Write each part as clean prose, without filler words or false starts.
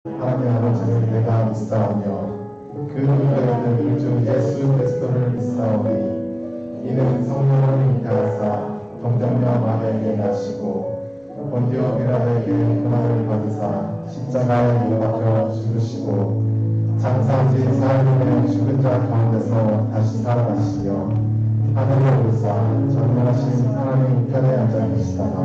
하나님 아버지를 내가 믿사오며 그 이름의 주 예수 그리스도를 믿사오니 이는 성령을 잉태하사 동정녀 마리아에게 나시고 본디오 빌라도에게 고난을 받으사 십자가에 못 박혀 죽으시고 장사지 사흘 후에 죽은 자 가운데서 다시 살아나시며 하늘에 오르사 전능하신 하나님 우편에 앉아 계시다가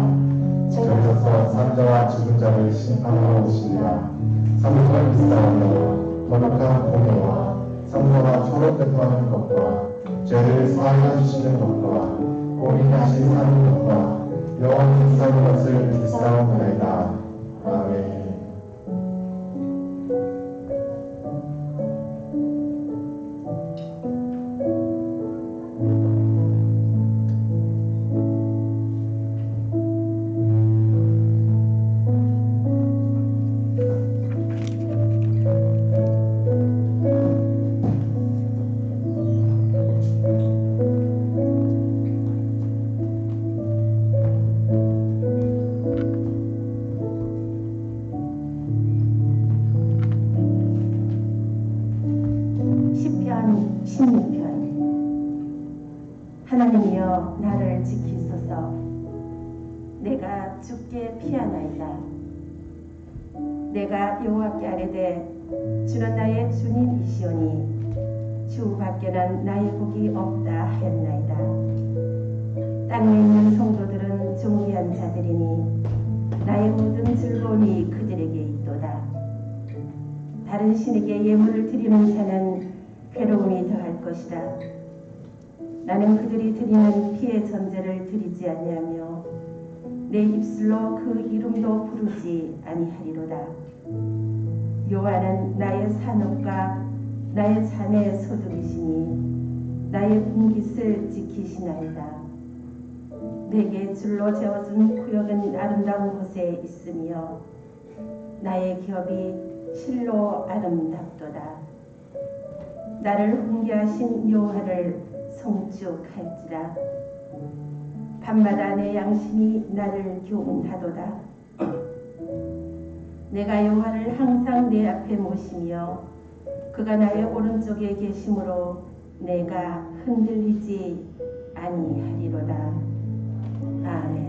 저기서 산자와 죽은 자를 심판하러 오시리라. 성령을 믿사오며 거룩한 공예와 성모가 서로 대표하는 것과 죄를 사하여 주시는 것과 공인하신 사는 것과 영원히 사는 것을 믿사오나이다. 아멘. 시편 16편. 하나님이여 나를 지키소서. 내가 죽게 피하나이다. 내가 여호와께 아뢰되 주는 나의 주님이시오니 주 밖에는 나의 복이 없다 하였나이다. 땅에 있는 성도들은 존귀한 자들이니 나의 모든 즐거움이 그들에게 있도다. 다른 신에게 예물을 드리는 자는 괴로움이 더할 것이다. 나는 그들이 드리는 피의 전제를 드리지 아니하며 내 입술로 그 이름도 부르지 아니하리로다. 여호와는 나의 산업과 나의 자네의 소득이시니 나의 분깃을 지키시나이다. 내게 줄로 재워준 구역은 아름다운 곳에 있으며 나의 기업이 실로 아름답도다. 나를 훈계하신 여호와를 송축할지라. 밤마다 내 양심이 나를 교훈하도다. 내가 여호와를 항상 내 앞에 모시며 그가 나의 오른쪽에 계심으로 내가 흔들리지 아니하리로다. 아멘.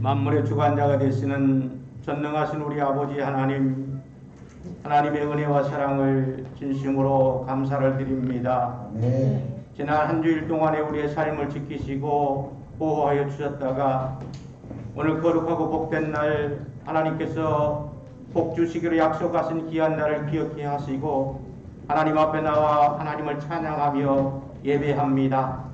만물의 주관자가 되시는 전능하신 우리 아버지 하나님, 하나님의 은혜와 사랑을 진심으로 감사를 드립니다. 지난 한 주일 동안에 우리의 삶을 지키시고 보호하여 주셨다가 오늘 거룩하고 복된 날 하나님께서 복 주시기로 약속하신 귀한 날을 기억해 하시고 하나님 앞에 나와 하나님을 찬양하며 예배합니다.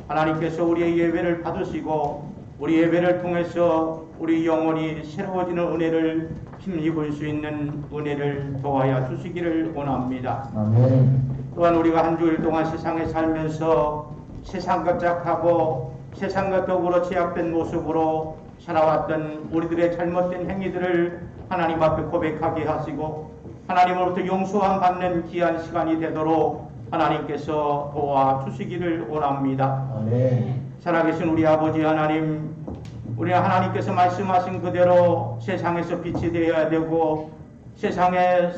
하나님께서 우리의 예배를 받으시고 우리 예배를 통해서 우리 영혼이 새로워지는 은혜를 힘입을 수 있는 은혜를 도와야 주시기를 원합니다. 아멘. 또한 우리가 한 주일 동안 세상에 살면서 세상과 짝하고 세상과 더불어 제약된 모습으로 살아왔던 우리들의 잘못된 행위들을 하나님 앞에 고백하게 하시고 하나님으로부터 용서함 받는 귀한 시간이 되도록 하나님께서 도와주시기를 원합니다. 아멘. 살아계신 우리 아버지 하나님, 우리 하나님께서 말씀하신 그대로 세상에서 빛이 되어야 되고 세상의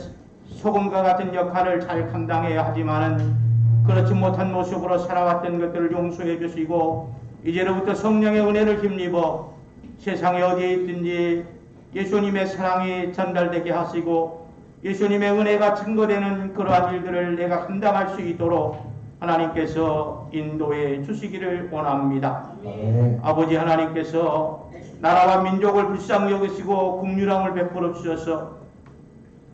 소금과 같은 역할을 잘 감당해야 하지만은 그렇지 못한 모습으로 살아왔던 것들을 용서해 주시고 이제로부터 성령의 은혜를 힘입어 세상에 어디에 있든지 예수님의 사랑이 전달되게 하시고 예수님의 은혜가 증거되는 그러한 일들을 내가 감당할 수 있도록 하나님께서 인도해 주시기를 원합니다. 아버지 하나님께서 나라와 민족을 불쌍히 여기시고 긍휼함을 베풀어 주셔서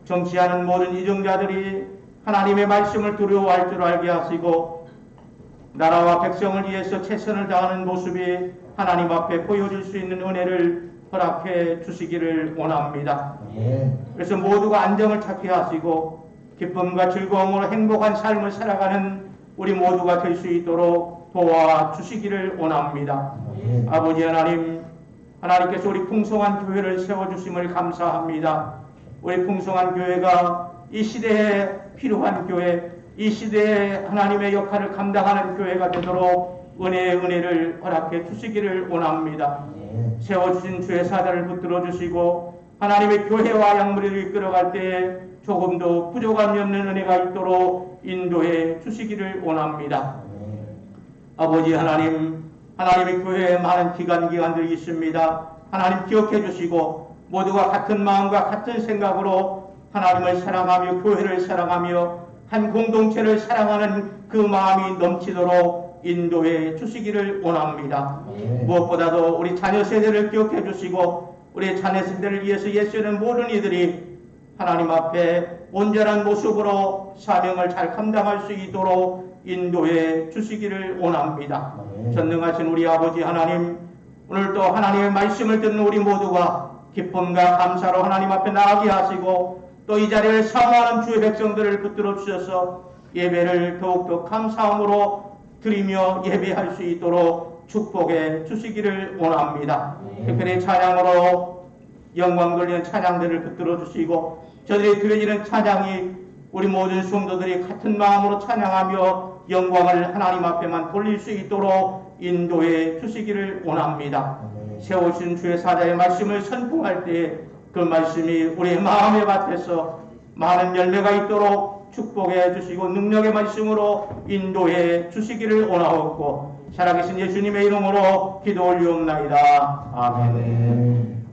정치하는 모든 이정자들이 하나님의 말씀을 두려워할 줄 알게 하시고 나라와 백성을 위해서 최선을 다하는 모습이 하나님 앞에 보여줄 수 있는 은혜를 허락해 주시기를 원합니다. 그래서 모두가 안정을 찾게 하시고 기쁨과 즐거움으로 행복한 삶을 살아가는 우리 모두가 될 수 있도록 도와주시기를 원합니다. 아버지 하나님, 하나님께서 우리 풍성한 교회를 세워주심을 감사합니다. 우리 풍성한 교회가 이 시대에 필요한 교회, 이 시대에 하나님의 역할을 감당하는 교회가 되도록 은혜의 은혜를 허락해 주시기를 원합니다. 세워주신 주의 사자를 붙들어 주시고 하나님의 교회와 양무리를 이끌어갈 때에 조금도 부족함이 없는 은혜가 있도록 인도해 주시기를 원합니다. 아버지 하나님, 하나님의 교회에 많은 기관들이 있습니다. 하나님 기억해 주시고 모두가 같은 마음과 같은 생각으로 하나님을 사랑하며 교회를 사랑하며 한 공동체를 사랑하는 그 마음이 넘치도록 인도해 주시기를 원합니다. 무엇보다도 우리 자녀 세대를 기억해 주시고 우리 자녀 세대를 위해서 예수는 모든 이들이 하나님 앞에 온전한 모습으로 사명을 잘 감당할 수 있도록 인도해 주시기를 원합니다. 전능하신 우리 아버지 하나님, 오늘도 하나님의 말씀을 듣는 우리 모두가 기쁨과 감사로 하나님 앞에 나가게 하시고 또 이 자리를 사모하는 주의 백성들을 붙들어 주셔서 예배를 더욱더 감사함으로 드리며 예배할 수 있도록 축복해 주시기를 원합니다. 특별히 찬양으로 영광 돌리는 찬양들을 붙들어 주시고 저들이 드려지는 찬양이 우리 모든 성도들이 같은 마음으로 찬양하며 영광을 하나님 앞에만 돌릴 수 있도록 인도해 주시기를 원합니다. 세우신 주의 사자의 말씀을 선포할 때 그 말씀이 우리의 마음의 밭에서 많은 열매가 있도록 축복해 주시고 능력의 말씀으로 인도해 주시기를 원하옵고 살아계신 예수님의 이름으로 기도 올리옵나이다. 아멘.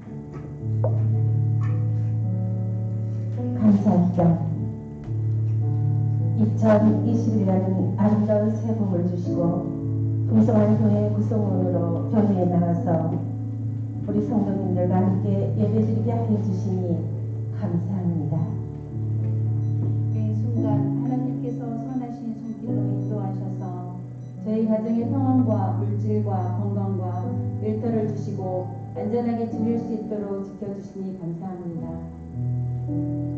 감사합니다. 2021년은 아름다운 새 봄을 주시고 풍성한 교회 구성원으로 교회에 나와서 우리 성도님들과 함께 예배드리게 하여 주시니 감사합니다. 매 순간 하나님께서 선하신 손길로 인도하셔서 저희 가정의 평안과 물질과 건강과 일터를 주시고 안전하게 지낼 수 있도록 지켜주시니 감사합니다.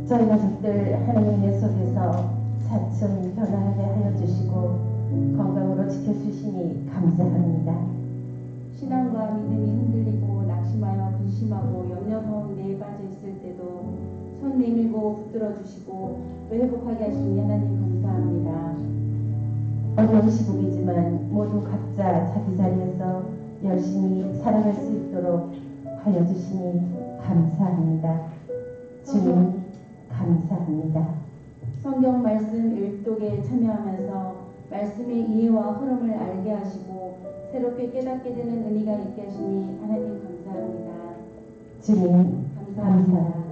저희 가족들 하나님의 속에서 차츰 변화하게 하여 주시고 건강으로 지켜주시니 감사합니다. 신앙과 믿음이 흔들리고 낙심하여 근심하고 염려 가운데에 빠져 있을 때도 손 내밀고 붙들어 주시고 또 회복하게 하시니 하나님 감사합니다. 어려운 시국이지만 모두 각자 자기 자리에서 열심히 살아갈 수 있도록 하여 주시니 감사합니다. 주님 감사합니다. 성경 말씀 일독에 참여하면서 말씀의 이해와 흐름을 알게 하시고 새롭게 깨닫게 되는 은혜가 있게 하시니 하나님 감사합니다. 주님 감사합니다.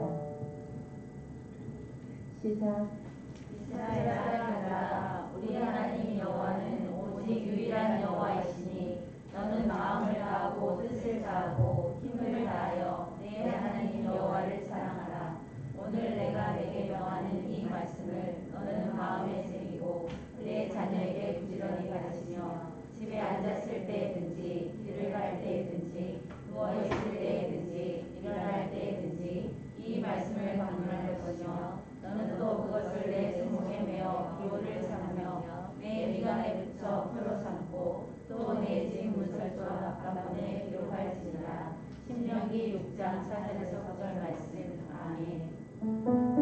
시작. 이스라엘아, 우리 하나님 여호와는 오직 유일한 여호와이시니 너는 마음을 다하고 뜻을 다하고 힘을 다하여 내 하나님 여호와를 사랑하라. 오늘 내가 내게 명하는 이 말씀을 너는 마음에 새기고 내 자녀에게 부지런히 가르치며 집에 앉았을 때든지 길을 갈 때든지 누워 있을 때든지 일어날 때든지 이 말씀을 강론할 것이며 너는 또 그것을 내 손목에 메어 기호를 삼으며 내 미간에 붙여 표로 삼고 또 내 집 문설주와 앞가문에 기록할지니라. 신명기 6장 4절에서 9절 말씀. 아멘.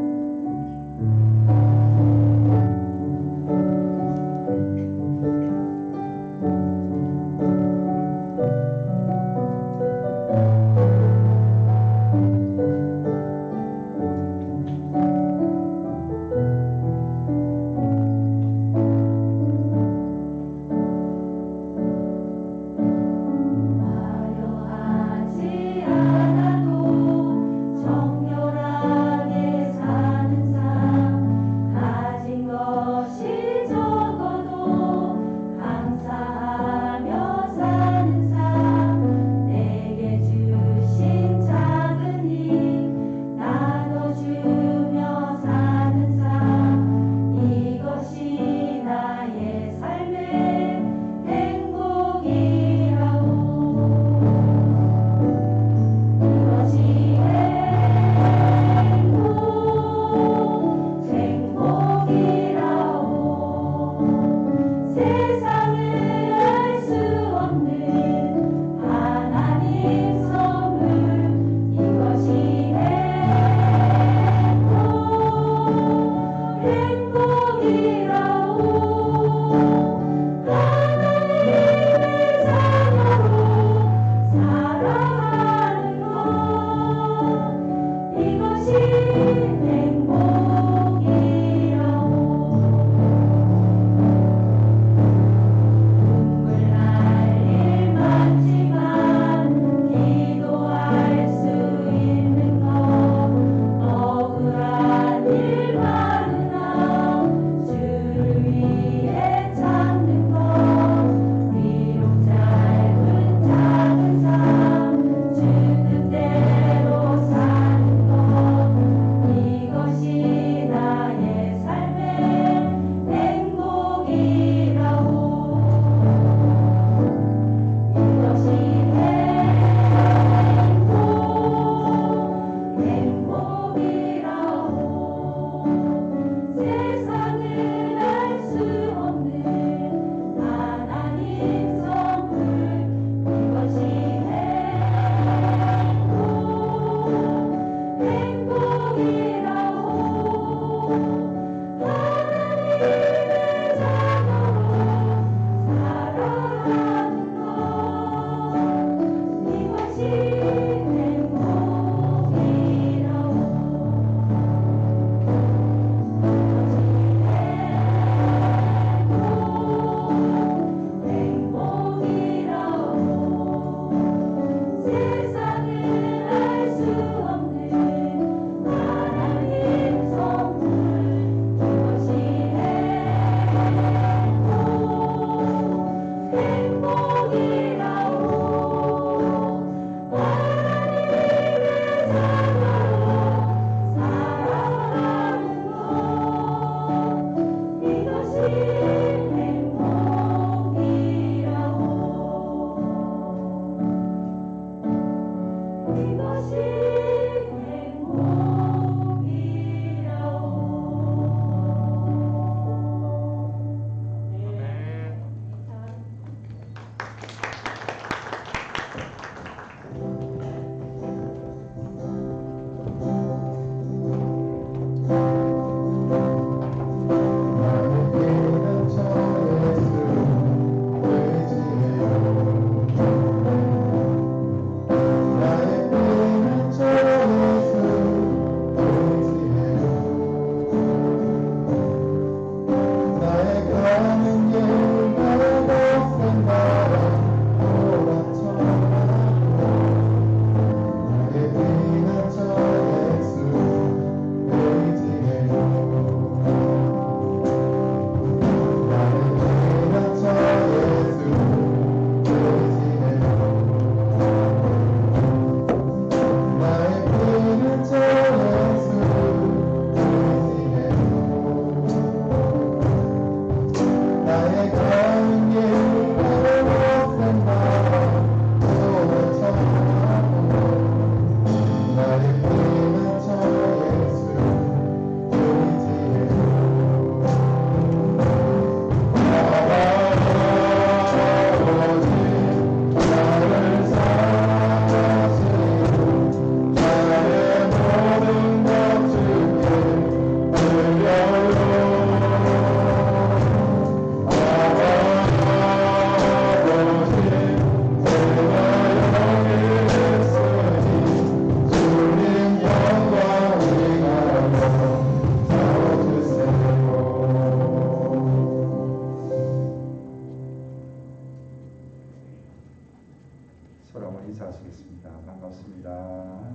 인사하시겠습니다. 반갑습니다.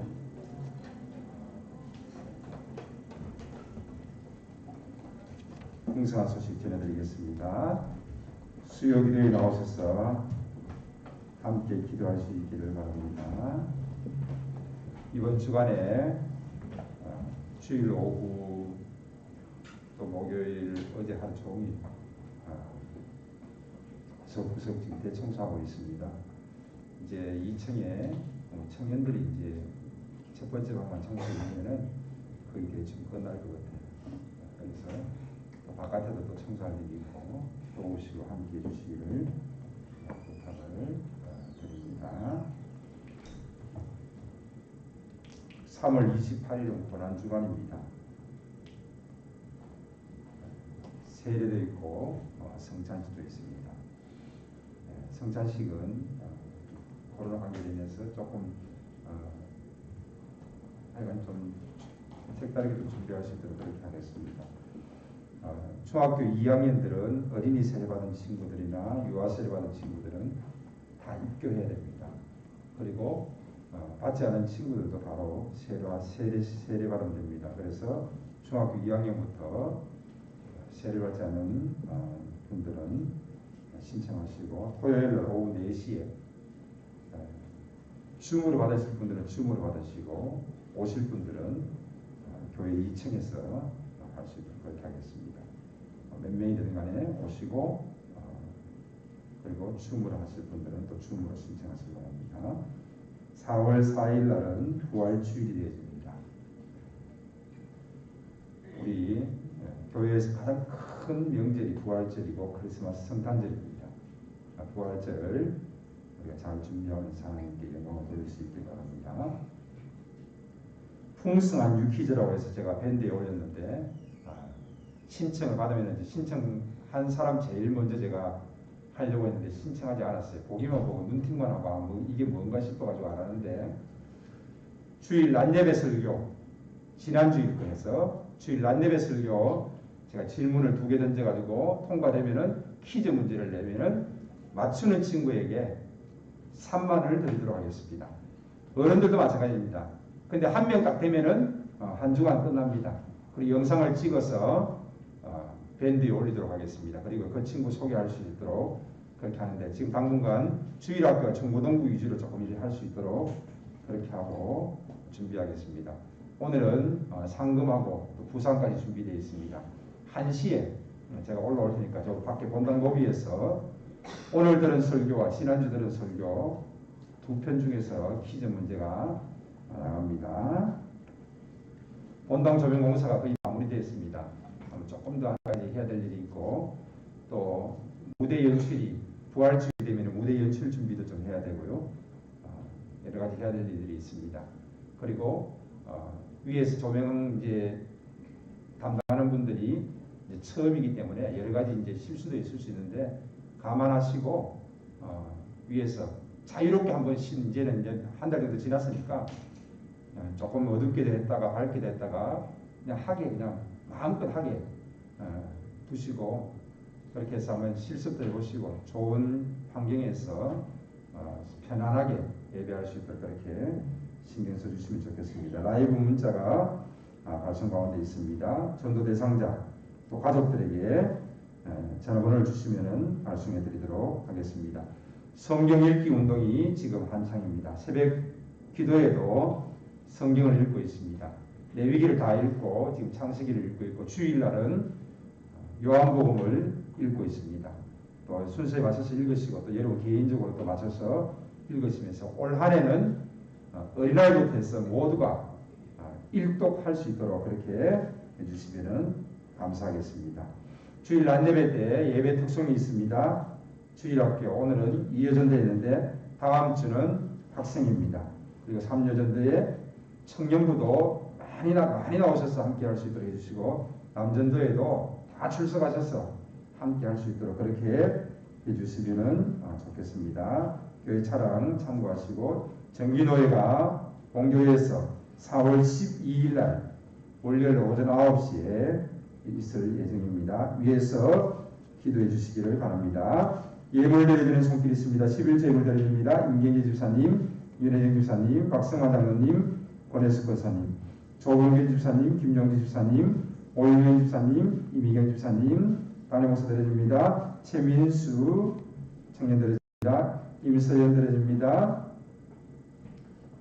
풍성한 소식 전해드리겠습니다. 수요 기도에 나오셔서 함께 기도할 수 있기를 바랍니다. 이번 주간에 주일 오후 또 목요일 어제 하루 종일 구석구석 지금 대청소하고 있습니다. 이제 2층에 청년들이 이제 첫 번째 방만 청소하면은 거기 대충 끝날 것 같아요. 그래서 또 바깥에도 또 청소할 일이 있고 또 오시고 함께 해주시기를 부탁을 드립니다. 3월 28일은 고난주간입니다. 세례도 있고 성찬식도 있습니다. 성찬식은 코로나 관계로 인해서 조금 하여간 좀 색다르게 준비할 수 있도록 그렇게 하겠습니다. 중학교 2학년들은 어린이 세례받은 친구들이나 유아 세례받은 친구들은 다 입교해야 됩니다. 그리고 받지 않은 친구들도 바로 세례받으면 됩니다. 그래서 중학교 2학년부터 세례받지 않은 분들은 신청하시고 토요일날 오후 4시에 줌으로 받으실 분들은 줌으로 받으시고 오실 분들은 교회 2층에서 할 수 있도록 그렇게 하겠습니다. 몇 명이든 간에 오시고 그리고 줌으로 하실 분들은 또 줌으로 신청하시기 바랍니다. 4월 4일 날은 부활주일이 되어집니다. 우리 교회에서 가장 큰 명절이 부활절이고 크리스마스 성탄절입니다. 부활절 우리가 잘 준비하면서 하나님께 영광을 드릴 수 있길 바랍니다. 풍성한 유퀴즈라고 해서 제가 밴드에 올렸는데 신청을 받으면 이제 신청한 사람 제일 먼저 제가 하려고 했는데 신청하지 않았어요. 보기만 보고 눈팅만 하고 이게 뭔가 싶어가지고 안 하는데 주일 낮예배 설교 지난주일 거에서 주일 낮예배 설교 제가 질문을 2개 던져가지고 통과되면은 퀴즈 문제를 내면은 맞추는 친구에게 3만 원을 드리도록 하겠습니다. 어른들도 마찬가지입니다. 근데 한 명 딱 되면은 한 주간 끝납니다. 그리고 영상을 찍어서 밴드에 올리도록 하겠습니다. 그리고 그 친구 소개할 수 있도록 그렇게 하는데 지금 당분간 주일학교와 청고동부 위주로 조금 일을 할 수 있도록 그렇게 하고 준비하겠습니다. 오늘은 상금하고 또 부상까지 준비되어 있습니다. 1시에 제가 올라올 테니까 저 밖에 본당 로비에서 오늘 들은 설교와 지난주 들은 설교 2편 중에서 퀴즈 문제가 바랍니다. 본당 조명 공사가 거의 마무리되었습니다. 조금 더 한 가지 해야 될 일이 있고, 또 무대 연출이 부활주의 되면 무대 연출 준비도 좀 해야 되고요. 여러 가지 해야 될 일들이 있습니다. 그리고 위에서 조명은 이제 담당하는 분들이 이제 처음이기 때문에 여러 가지 이제 실수도 있을 수 있는데 감안하시고 위에서 자유롭게 한번 이제는 이제 한 달 정도 지났으니까 조금 어둡게 됐다가 밝게 됐다가 그냥 하게 그냥 마음껏 하게 두시고 그렇게 해서 한번 실습도 해보시고 좋은 환경에서 편안하게 예배할 수 있도록 그렇게 신경 써주시면 좋겠습니다. 라이브 문자가 발송 가운데 있습니다. 전도 대상자 또 가족들에게 전화번호를 주시면 발송해 드리도록 하겠습니다. 성경 읽기 운동이 지금 한창입니다. 새벽 기도에도 성경을 읽고 있습니다. 레위기를 다 읽고 지금 창세기를 읽고 있고 주일날은 요한복음을 읽고 있습니다. 또 순서에 맞춰서 읽으시고 또 여러분 개인적으로 또 맞춰서 읽으시면서 올 한해는 어린아이부터 해서 모두가 일독할 수 있도록 그렇게 해주시면 감사하겠습니다. 주일 낮예배 때 예배 특성이 있습니다. 주일학교 오늘은 2여전도에 있는데 다음 주는 학생입니다. 그리고 3여전도에 청년부도 많이 나오셔서 함께 할 수 있도록 해주시고 남전도에도 다 출석하셔서 함께 할 수 있도록 그렇게 해주시면 좋겠습니다. 교회 차량 참고하시고 정기노회가 공교회에서 4월 12일 날 월요일 오전 9시에 있을 예정입니다. 위에서 기도해 주시기를 바랍니다. 예물 드려주는 손길이 있습니다. 11조 예물 드려줍니다. 임경재 집사님, 윤혜정 집사님, 박성환 장로님, 권혜숙 권사님, 조봉균 집사님, 김정지 집사님, 오영현 집사님, 이미경 집사님, 담임 목사 드려줍니다. 최민수 청년 드려줍니다. 임서연 드려줍니다.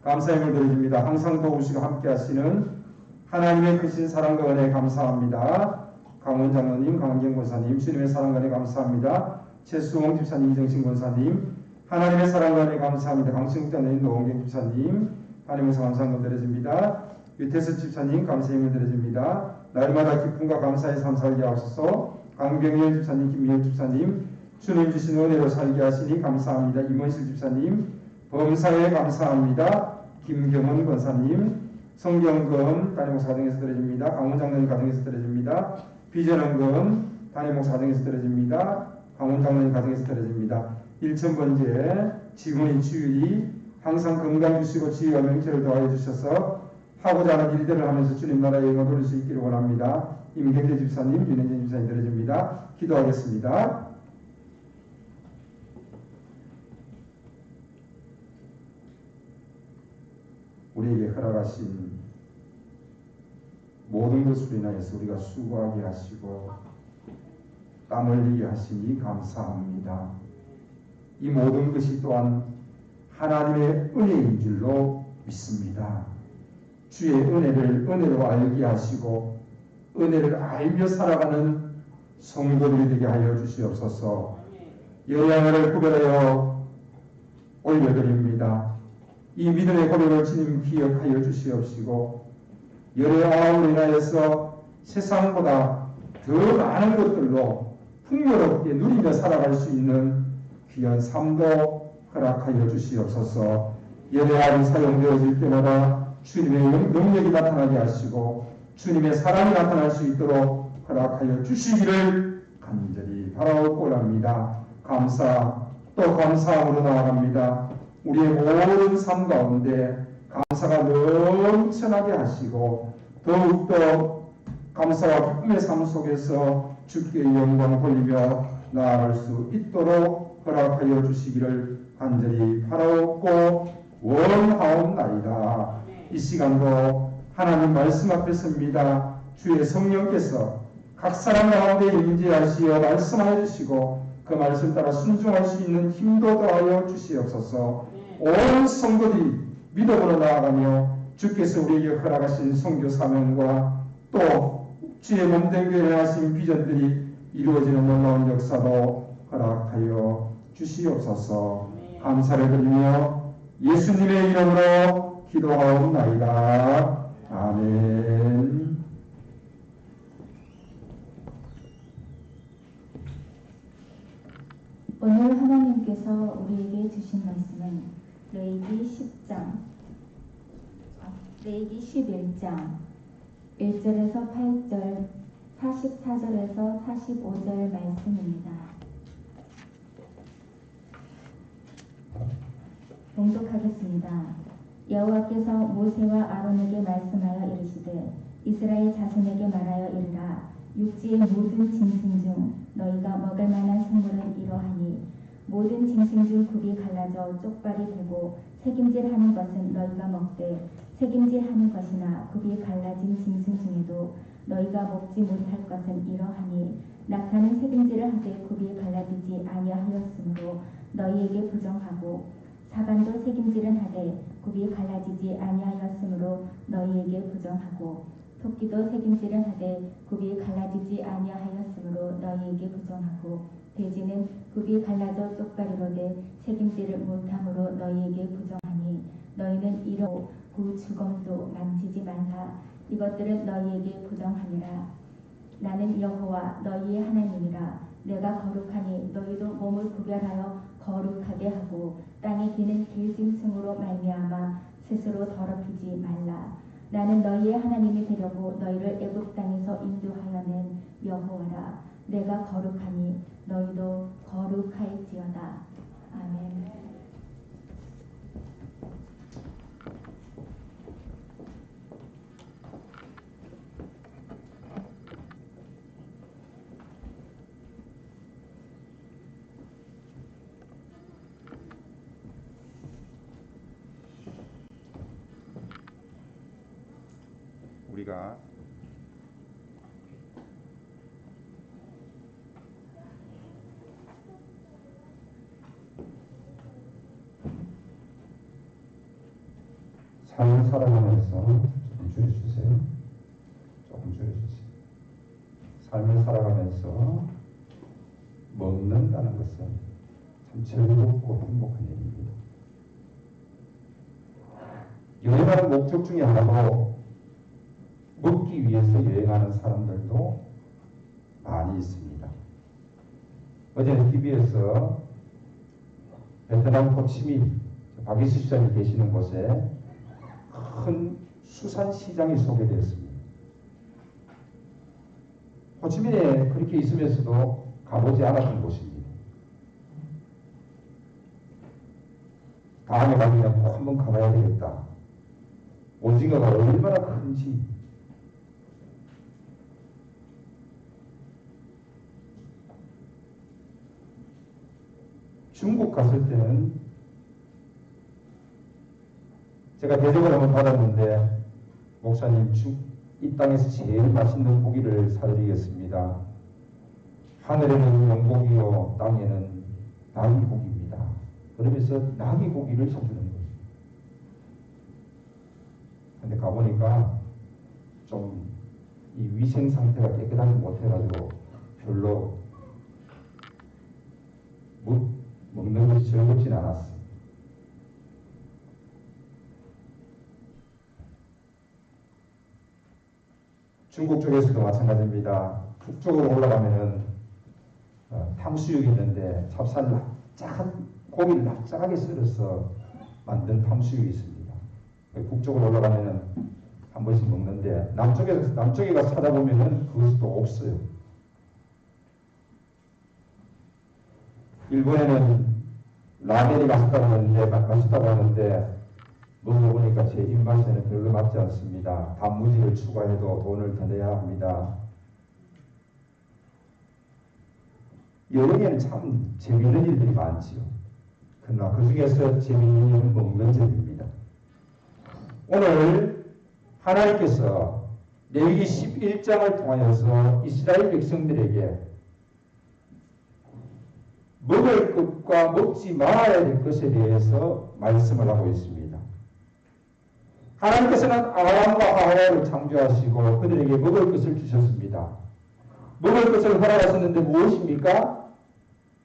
감사함을 드려줍니다. 항상 도우시고 함께 하시는 하나님의 크신 사랑과 은혜에 감사합니다. 강원 장로님, 강경 권사님, 주님의 사랑과 은혜에 감사합니다. 최수홍 집사님, 이정신 권사님, 하나님의 사랑과 은혜에 감사합니다. 강승국 장로님, 노홍경 집사님, 담임 목사 감사함을 드려줍니다. 유태수 집사님, 감사함을 드려줍니다. 날마다 기쁨과 감사의 삶 살게 하소서. 강병일 집사님, 김미영 집사님, 주님 주신 은혜로 살게 하시니 감사합니다. 임원실 집사님, 범사에 감사합니다. 김경원 권사님, 성경금 담임목사 가정에서 드려집니다. 강원장로님 가정에서 드려집니다. 비전원금 담임목사 가정에서 드려집니다. 강원장로님 가정에서 드려집니다. 1,000번째 지문인 주일이 항상 건강 주시고 지혜와 명철을 더하여 주셔서 하고자 하는 일들을 하면서 주님 나라의 영광을 돌릴 수 있기를 원합니다. 임경재 집사님, 윤현진 집사님 드려집니다. 기도하겠습니다. 우리에게 허락하신 모든 것으로 인하여서 우리가 수고하게 하시고 땀 흘리게 하시니 감사합니다. 이 모든 것이 또한 하나님의 은혜인 줄로 믿습니다. 주의 은혜를 은혜로 알게 하시고 은혜를 알며 살아가는 성도들이 되게 하여 주시옵소서. 여호와를 구별하여 올려드립니다. 이 믿음의 고백을 주님 기억하여 주시옵시고 여호와로 인하여서 세상보다 더 많은 것들로 풍요롭게 누리며 살아갈 수 있는 귀한 삶도 허락하여 주시옵소서. 여호와로 사용되어질 때마다 주님의 능력이 나타나게 하시고 주님의 사랑이 나타날 수 있도록 허락하여 주시기를 간절히 바라옵고 합니다. 감사 또 감사함으로 나아갑니다. 우리의 모든 삶 가운데 감사가 넘쳐나게 하시고 더욱더 감사와 기쁨의 삶 속에서 주께 영광 돌리며 나아갈 수 있도록 허락하여 주시기를 간절히 바라옵고 원하옵나이다. 이 시간도 하나님 말씀 앞에 섭니다. 주의 성령께서 각 사람 가운데 임재하시어 말씀하여 주시고 그 말씀 따라 순종할 수 있는 힘도 더하여 주시옵소서. 온 성도들이 믿음으로 나아가며 주께서 우리에게 허락하신 선교 사명과 또 주의 몸된 교회에 하신 비전들이 이루어지는 놀라운 역사도 허락하여 주시옵소서. 감사를 드리며 예수님의 이름으로 기도하옵나이다. 아멘. 오늘 하나님께서 우리에게 주신 말씀은 레위기 11장 1절에서 8절, 44절에서 45절 말씀입니다. 봉독하겠습니다. 여호와께서 모세와 아론에게 말씀하여 이르시되 이스라엘 자손에게 말하여 이르라. 육지의 모든 짐승 중 너희가 먹을 만한 생물은 이러하니 모든 짐승 중 굽이 갈라져 쪽발이 되고 새김질하는 것은 너희가 먹되 새김질하는 것이나 굽이 갈라진 짐승 중에도 너희가 먹지 못할 것은 이러하니 낙타는 새김질을 하되 굽이 갈라지지 아니하였으므로 너희에게 부정하고 사반도 새김질은 하되 굽이 갈라지지 아니하였으므로 너희에게 부정하고 토끼도 새김질은 하되 굽이 갈라지지 아니하였으므로 너희에게 부정하고 돼지는 굽이 갈라져 쪽발이로되 새김질을 못함으로 너희에게 부정하니 너희는 이러고 그 주검도 만지지 말라. 이것들은 너희에게 부정하니라. 나는 여호와 너희의 하나님이라. 내가 거룩하니 너희도 몸을 구별하여 거룩하게 하고 땅에 기는 길짐승으로 말미암아 스스로 더럽히지 말라. 나는 너희의 하나님이 되려고 너희를 애굽 땅에서 인도하여낸 여호와라. 내가 거룩하니 너희도 거룩할지어다. 아멘. 우리가 삶을 살아가면서 조금 줄여주세요. 조금 줄여주세요. 삶을 살아가면서 먹는다는 것은 참 즐겁고 행복한 일입니다. 여행하는 목적 중에 하나도 먹기 위해서 여행하는 사람들도 많이 있습니다. 어제 TV에서 베트남 호치민 박이수 시장이 계시는 곳에 큰 수산시장이 소개되었습니다. 호치민에 그렇게 있으면서도 가보지 않았던 곳입니다. 다음에 가면 꼭 한번 가봐야 되겠다. 오징어가 얼마나 큰지, 중국 갔을 때는 제가 대접을 한번 받았는데, 목사님, 이 땅에서 제일 맛있는 고기를 사드리겠습니다. 하늘에는 용고기요, 땅에는 나귀고기입니다. 그러면서 나귀고기를 사주는 거예요. 근데 가보니까 좀 이 위생 상태가 깨끗하지 못해가지고 별로 먹는 것이 즐겁진 않았어요. 중국 쪽에서도 마찬가지입니다. 북쪽으로 올라가면은 탕수육이 있는데 납작한 고기를 납작하게 썰어서 만든 탕수육이 있습니다. 북쪽으로 올라가면은 한 번씩 먹는데 남쪽에 가서 찾아보면은 그것이 또 없어요. 일본에는 라면이 맛있다고 하는데 먹어보니까 제 입맛에는 별로 맞지 않습니다. 단무지를 추가해도 돈을 더 내야 합니다. 여름에는 참 재미있는 일들이 많지요. 그러나 그 중에서 재미있는 일은 먹는 일입니다. 오늘 하나님께서 레위기 11장을 통하여서 이스라엘 백성들에게 먹을 것과 먹지 말아야 될 것에 대해서 말씀을 하고 있습니다. 하나님께서는 아담과 하와를 창조하시고 그들에게 먹을 것을 주셨습니다. 먹을 것을 허락하셨는데 무엇입니까?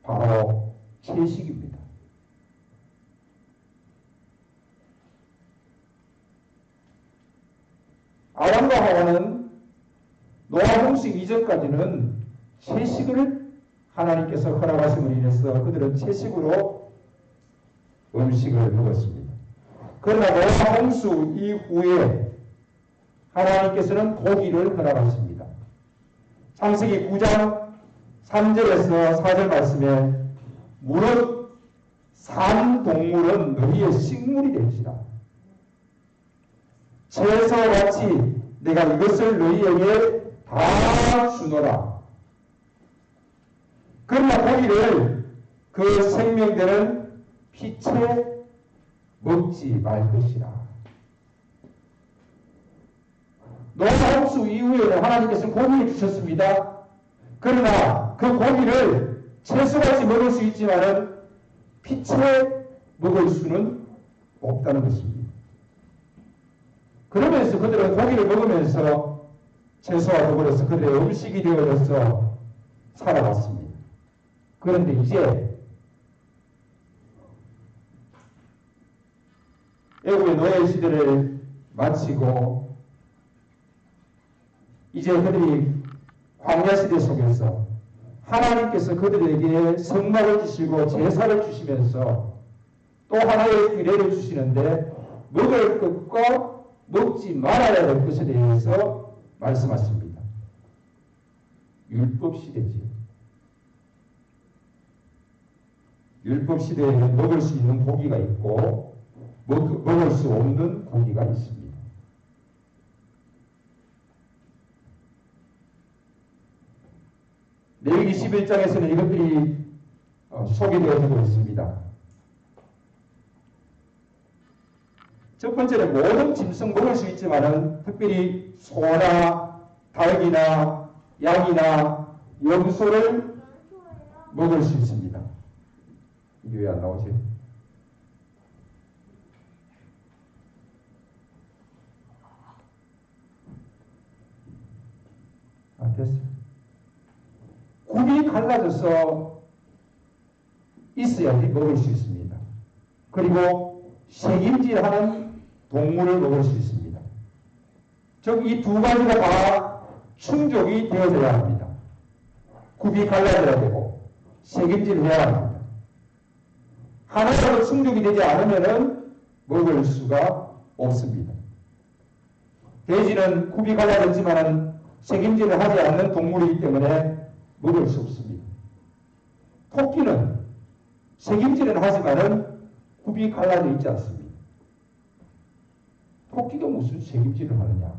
바로 채식입니다. 아담과 하와는 노아 홍수 이전까지는 채식을 하나님께서 허락하심으로 인해서 그들은 채식으로 음식을 먹었습니다. 그러나 노아 홍수 이후에 하나님께서는 고기를 허락하십니다. 창세기 9장 3절에서 4절 말씀에 무릇 산 동물은 너희의 식물이 될지라. 채소와 같이 내가 이것을 너희에게 다 주노라. 그러나 고기를 그 생명되는 피채 먹지 말 것이라. 노아 홍수 이후에는 하나님께서는 고기를 주셨습니다. 그러나 그 고기를 채소같이 먹을 수 있지만은 피채 먹을 수는 없다는 것입니다. 그러면서 그들은 고기를 먹으면서 채소와 더불어서 그들의 음식이 되어져서 살아왔습니다. 그런데 이제 애굽의 노예 시대를 마치고 이제 그들이 광야 시대 속에서 하나님께서 그들에게 성막을 주시고 제사를 주시면서 또 하나의 규례를 주시는데 먹을 것과 먹지 말아야 될 것에 대해서 말씀하십니다. 율법 시대지요. 율법 시대에는 먹을 수 있는 고기가 있고 먹을 수 없는 고기가 있습니다. 레위기 11장에서는 이것들이 소개되어지고 있습니다. 첫 번째는 모든 짐승 먹을 수 있지만은 특별히 소나 닭이나 양이나 염소를 먹을 수 있습니다. 이게 왜 안 나오지? 됐어요. 굽이 갈라져서 있어야지 먹을 수 있습니다. 그리고 색임질하는 동물을 먹을 수 있습니다. 즉 이 두 가지가 다 충족이 되어져야 합니다. 굽이 갈라져야 되고 색임질을 해야 합니다. 하나라도 충족이 되지 않으면 먹을 수가 없습니다. 돼지는 굽이 갈라졌지만 색임질을 하지 않는 동물이기 때문에 먹을 수 없습니다. 토끼는 색임질은 하지만은 굽이 갈라져 있지 않습니다. 토끼가 무슨 색임질을 하느냐?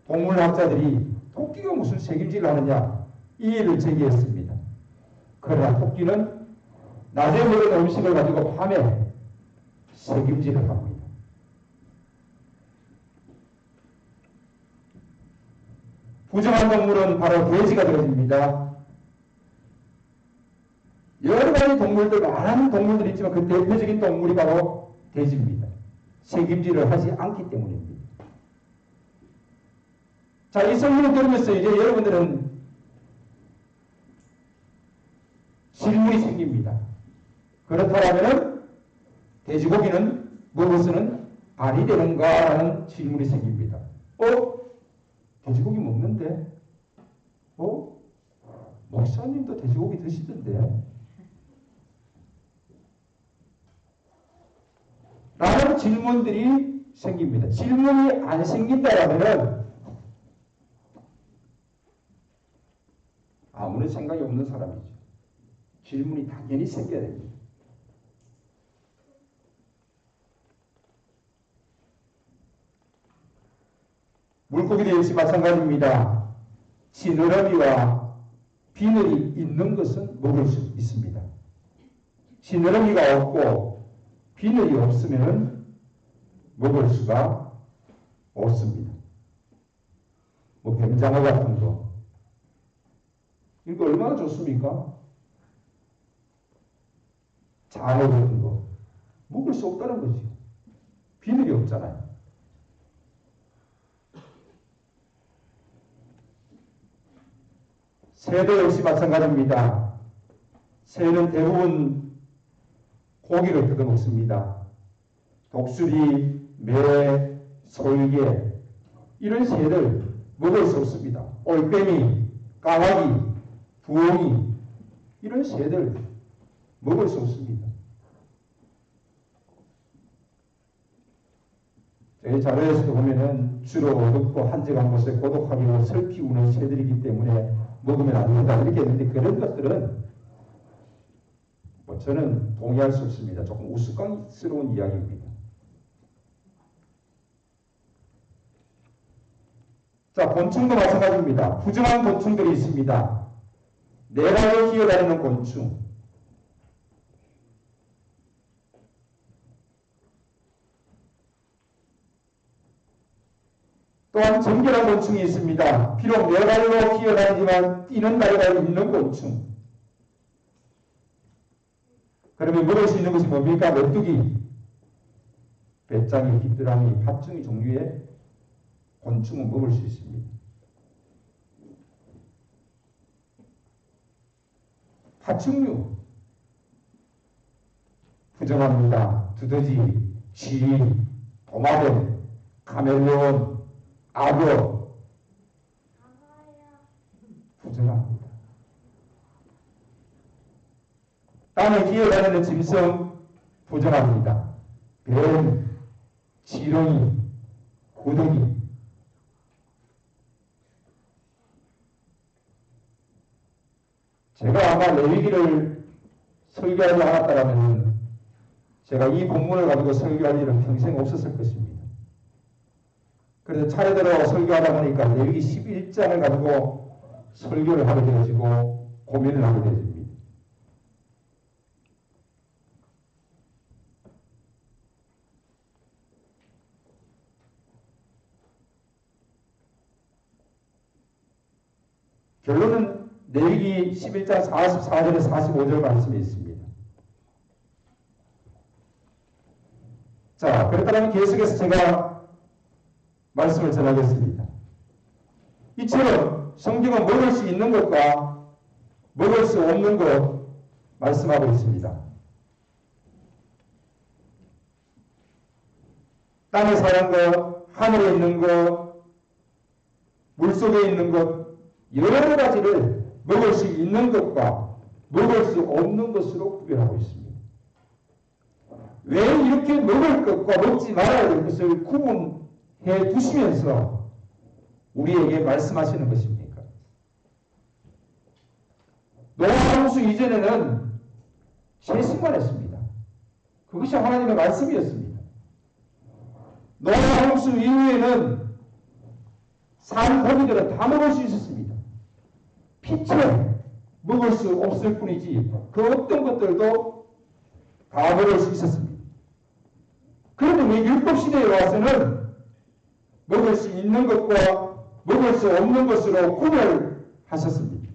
동물학자들이 토끼가 무슨 색임질을 하느냐? 이해를 제기했습니다. 그러나 토끼는 낮에 먹은 음식을 가지고 밤에 색임질을 합니다. 부정한 동물은 바로 돼지가 되어집니다. 여러 가지 동물들, 많은 동물들이 있지만 그 대표적인 동물이 바로 돼지입니다. 색임질을 하지 않기 때문입니다. 자, 이 설명을 들으면서 이제 여러분들은 질문이 생깁니다. 그렇다면 돼지고기는 먹어서는 아니 되는가라는 질문이 생깁니다. 돼지고기 먹는데? 목사님도 돼지고기 드시던데? 라는 질문들이 생깁니다. 질문이 안 생긴다라면 아무런 생각이 없는 사람이죠. 질문이 당연히 생겨야 됩니다. 물고기도 역시 마찬가지입니다. 지느러미와 비늘이 있는 것은 먹을 수 있습니다. 지느러미가 없고 비늘이 없으면 먹을 수가 없습니다. 뱀장어 같은 거. 이거 얼마나 좋습니까? 장어 같은 거. 먹을 수 없다는 거죠. 비늘이 없잖아요. 새도 역시 마찬가지입니다. 새는 대부분 고기를 뜯어 먹습니다. 독수리, 매, 솔개, 이런 새들 먹을 수 없습니다. 올빼미, 까마귀, 부엉이 이런 새들 먹을 수 없습니다. 저희 자료에서도 보면은 주로 어둡고 한적한 곳에 고독하게 슬피 우는 새들이기 때문에 먹으면 안 된다 이렇게 했는데 그런 것들은 저는 동의할 수 없습니다. 조금 우스꽝스러운 이야기입니다. 자, 곤충도 마찬가지입니다. 부정한 곤충들이 있습니다. 네 발로 기어다니는 곤충. 또한 정결한 곤충이 있습니다. 비록 네 발로 기어다니지만 뛰는 다리가 있는 곤충. 그러면 먹을 수 있는 것이 뭡니까? 메뚜기, 배짱이, 귀뚜라미, 팥중이 종류의 곤충은 먹을 수 있습니다. 파충류 부정합니다. 두더지, 쥐, 도마뱀, 카멜레온, 악어 부정합니다. 땅에 기어다니는 짐승 부정합니다. 뱀, 지렁이, 고등이. 제가 아마 레위기를 설교하지 않았다면 제가 이 본문을 가지고 설교할 일은 평생 없었을 것입니다. 그래서 차례대로 설교하다 보니까 레위기 11장을 가지고 설교를 하게 되어지고 고민을 하게 되어집니다. 결론은 레위기 11장 44절에 45절 말씀이 있습니다. 자, 그렇다면 계속해서 제가 말씀을 전하겠습니다. 이처럼 성경은 먹을 수 있는 것과 먹을 수 없는 것 말씀하고 있습니다. 땅에 사는 것, 하늘에 있는 것, 물속에 있는 것 여러 가지를 먹을 수 있는 것과 먹을 수 없는 것으로 구별하고 있습니다. 왜 이렇게 먹을 것과 먹지 말아야 될 것을 구분해 두시면서 우리에게 말씀하시는 것입니까? 노아홍수 이전에는 채식만 했습니다. 그것이 하나님의 말씀이었습니다. 노아홍수 이후에는 산 고기들은 다 먹을 수 있었습니다. 피채 먹을 수 없을 뿐이지 그 어떤 것들도 다 먹을 수 있었습니다. 그런데 왜 율법시대에 와서는 먹을 수 있는 것과 먹을 수 없는 것으로 구별하셨습니다.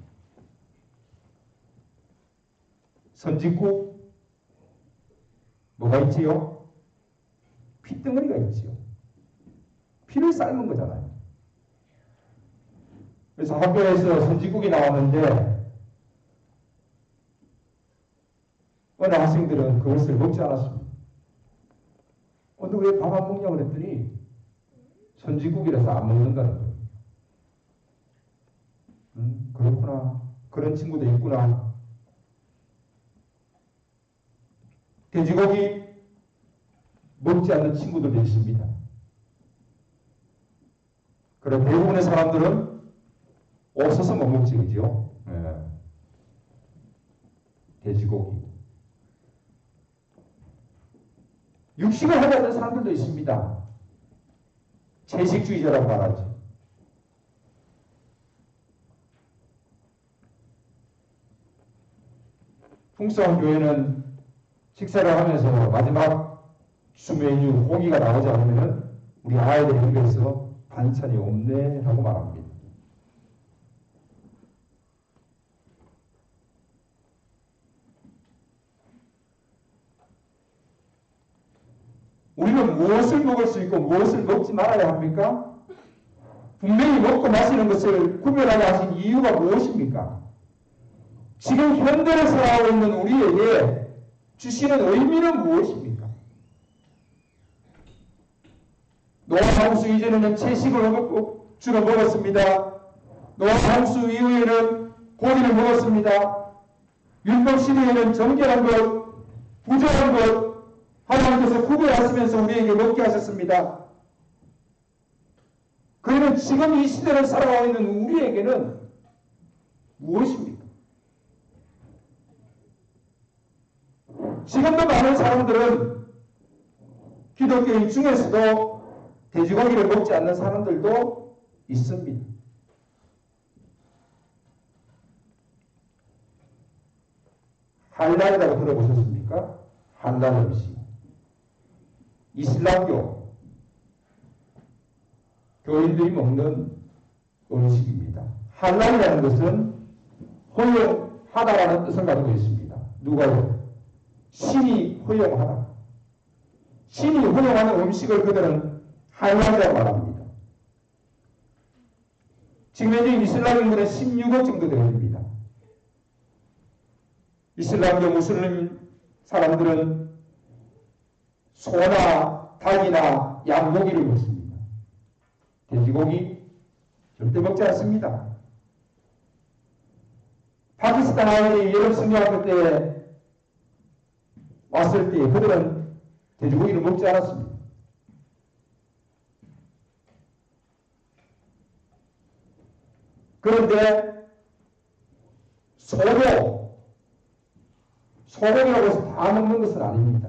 선짓국 뭐가 있지요? 피덩어리가 있지요. 피를 삶은 거잖아요. 그래서 학교에서 선짓국이 나왔는데 어느 학생들은 그것을 먹지 않았습니다. 근데 왜 밥 안 먹냐고 그랬더니 선짓국이라서 안 먹는다는 거예요. 그렇구나. 그런 친구도 있구나. 돼지고기 먹지 않는 친구들도 있습니다. 그럼 대부분의 사람들은 없어서 못 먹지, 그죠? 네. 돼지고기. 육식을 하지 않는 사람들도 있습니다. 채식주의자라고 말하죠. 풍성한 교회는 식사를 하면서 마지막 주 메뉴 고기가 나오지 않으면 우리 아이들 입에서 반찬이 없네 하고 말합니다. 우리는 무엇을 먹을 수 있고 무엇을 먹지 말아야 합니까? 분명히 먹고 마시는 것을 구별하게 하신 이유가 무엇입니까? 지금 현대를 살아가고 있는 우리에게 주시는 의미는 무엇입니까? 노아 홍수 이전에는 채식을 주로 먹었습니다. 노아 홍수 이후에는 고기를 먹었습니다. 율법 시대에는 정결한 것, 부정한 것 하나님께서 구별하시면서 우리에게 먹게 하셨습니다. 그러면 지금 이 시대를 살아가고 있는 우리에게는 무엇입니까? 지금도 많은 사람들은 기독교인 중에서도 돼지고기를 먹지 않는 사람들도 있습니다. 할랄이라고 들어보셨습니까? 할랄 음식. 이슬람교 교인들이 먹는 음식입니다. 할랄이라는 것은 허용하다라는 뜻을 가지고 있습니다. 누가요? 신이 허용하다. 신이 허용하는 음식을 그들은 할랄이라고 말합니다. 지금 현재 이슬람 인구는 16억 정도 됩니다. 이슬람교 무슬림 사람들은 소나 닭이나 양고기를 먹습니다. 돼지고기 절대 먹지 않습니다. 파키스탄 아이들이 여름 성경학교 때 왔을 때 그들은 돼지고기를 먹지 않았습니다. 그런데 소고기라고 해서 다 먹는 것은 아닙니다.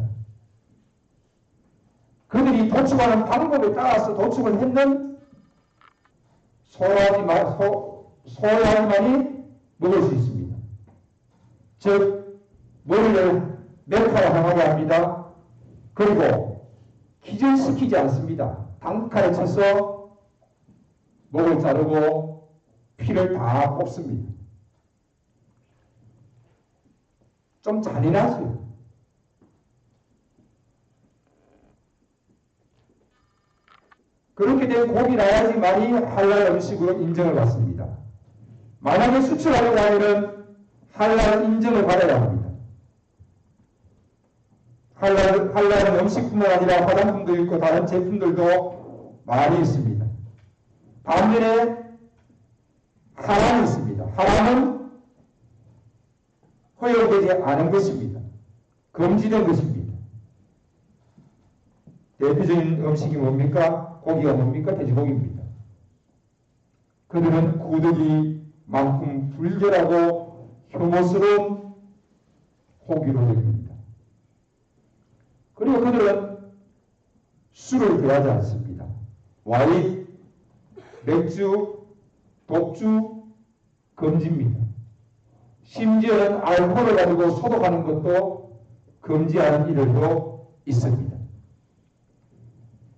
그들이 도축하는 방법에 따라서 도축을 했는 소야지만이 먹을 수 있습니다. 즉 머리를 메카로 향하게 합니다. 그리고 기절시키지 않습니다. 단칼에 쳐서 목을 자르고 피를 다 뽑습니다. 좀 잔인하죠. 그렇게 된 고기 나야지만이 할랄 음식으로 인정을 받습니다. 만약에 수출하려고 하면 할랄 인정을 받아야 합니다. 할랄은 음식뿐만 아니라 화장품도 있고 다른 제품들도 많이 있습니다. 반면에 하람이 있습니다. 하람은 허용되지 않은 것입니다. 금지된 것입니다. 대표적인 음식이 뭡니까? 고기가 뭡니까? 돼지고기입니다. 그들은 구더기만큼 불결하고 혐오스러운 고기로 여깁니다. 그리고 그들은 술을 대하지 않습니다. 와인, 맥주, 독주 금지입니다. 심지어는 알코올을 가지고 소독하는 것도 금지하는 이들도 있습니다.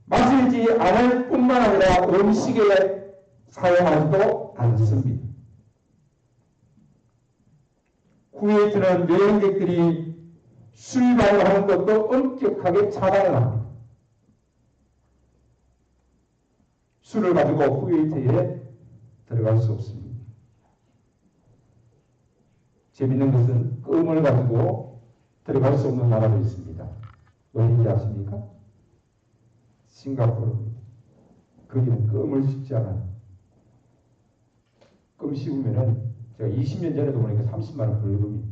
마시지 않을 뿐만 아니라 음식에 사용하지도 않습니다. 쿠웨이트는 여행객들이 술방을 하는 것도 엄격하게 차단을 합니다. 술을 가지고 쿠웨이트에 들어갈 수 없습니다. 재밌는 것은 껌을 가지고 들어갈 수 없는 나라도 있습니다. 어딘지 아십니까? 싱가포르입니다. 거기는 껌을 씹지 않아요. 껌 씹으면은 제가 20년 전에도 보니까 30만 원 벌금이.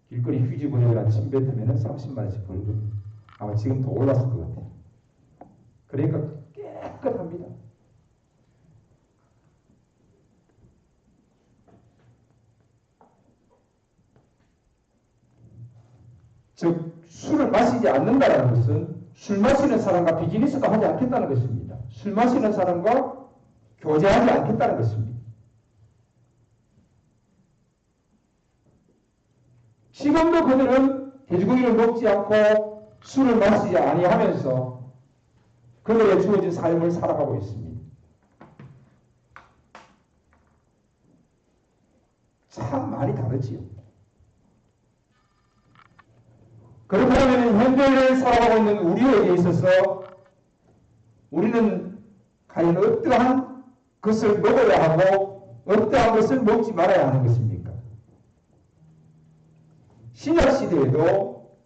길거리 휴지 보내거나 침 뱉으면은 30만 원씩 벌금. 아마 지금 더 올랐을 것 같아요. 그러니까 깨끗합니다. 즉 술을 마시지 않는다는 것은 술 마시는 사람과 비즈니스도 하지 않겠다는 것입니다. 술 마시는 사람과 교제하지 않겠다는 것입니다. 지금도 그들은 돼지고기를 먹지 않고 술을 마시지 아니하면서 그들의 주어진 삶을 살아가고 있습니다. 참 많이 다르지요. 그렇다면 현대를 살아가고 있는 우리에게 있어서 우리는 과연 어떠한 것을 먹어야 하고 어떠한 것을 먹지 말아야 하는 것입니까? 신약시대에도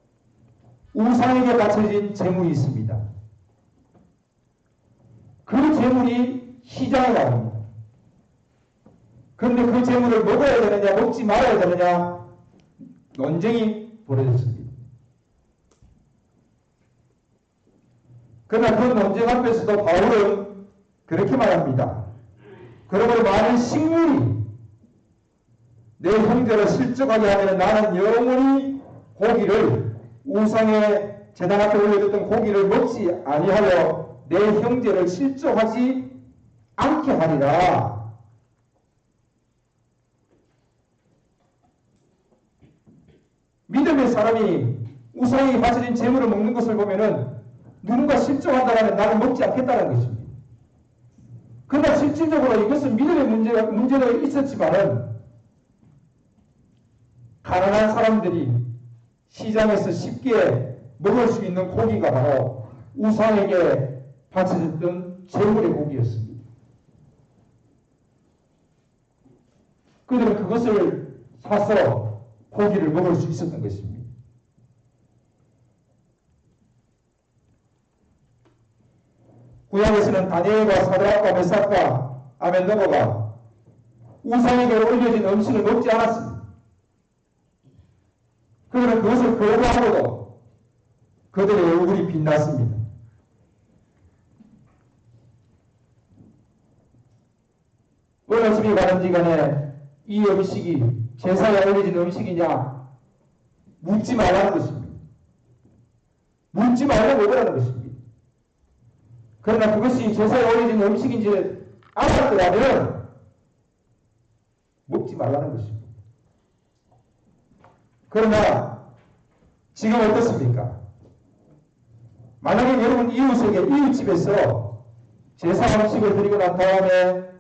우상에게 바쳐진 제물이 있습니다. 재물이 시장에 나옵니다. 그런데 그 재물을 먹어야 되느냐 먹지 말아야 되느냐 논쟁이 벌어졌습니다. 그러나 그 논쟁 앞에서도 바울은 그렇게 말합니다. 그러므로 많은 식물이 내 형제를 실족하게 하면 나는 영원히 고기를 우상의 제단 앞에 올려뒀던 고기를 먹지 아니하여 내 형제를 실족하지 않게 하리라. 믿음의 사람이 우상이 바쳐진 재물을 먹는 것을 보면은 누군가 실족한다면 나는 먹지 않겠다는 것입니다. 그러나 실질적으로 이것은 믿음의 문제도 있었지만은 가난한 사람들이 시장에서 쉽게 먹을 수 있는 고기가 바로 우상에게 바쳐졌던 재물의 고기였습니다. 그들은 그것을 사서 고기를 먹을 수 있었던 것입니다. 구약에서는 다니엘과 사드락과 메삭과 아벤노고가 우상에게 올려진 음식을 먹지 않았습니다. 그들은 그것을 거부하고도 그들의 얼굴이 빛났습니다. 어느 집에 가는지 간에 이 음식이 제사에 올려진 음식이냐 묻지 말라는 것입니다. 묻지 말라고 먹으라는 것입니다. 그러나 그것이 제사에 올려진 음식인지 알았더라면 먹지 말라는 것입니다. 그러나 지금 어떻습니까? 만약에 여러분 이웃에게 이웃집에서 제사 음식을 드리고 난 다음에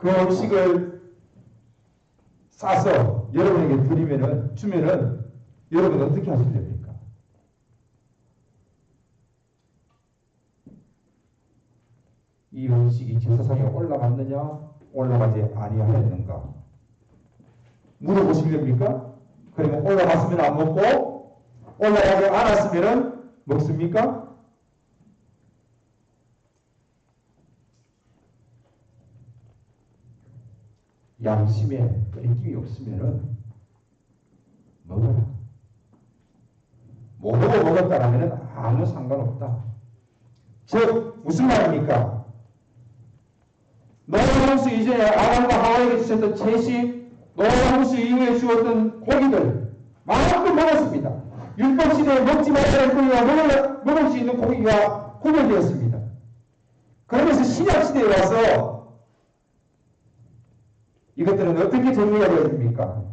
그 음식을 싸서 여러분에게 주면은 여러분 어떻게 하실 됩니까? 이 음식이 제사상에 올라갔느냐 올라가지 아니하였는가 물어보실 겁니까? 그러면 올라갔으면 안 먹고 올라가지 않았으면 먹습니까? 양심에 끓임이 없으면 먹어라. 모르고 먹었다라면 아무 상관없다. 즉 무슨 말입니까? 노아방수 이전에 아담과 하와에게 주셨던 채식, 노아방수 이후에 주었던 고기들 마음껏 먹었습니다. 율법시대에 먹지 말아야 할 고기와 먹을 수 있는 고기가 구별되었습니다. 그러면서 신약시대에 와서 이것들은 어떻게 정리가 되었습니까?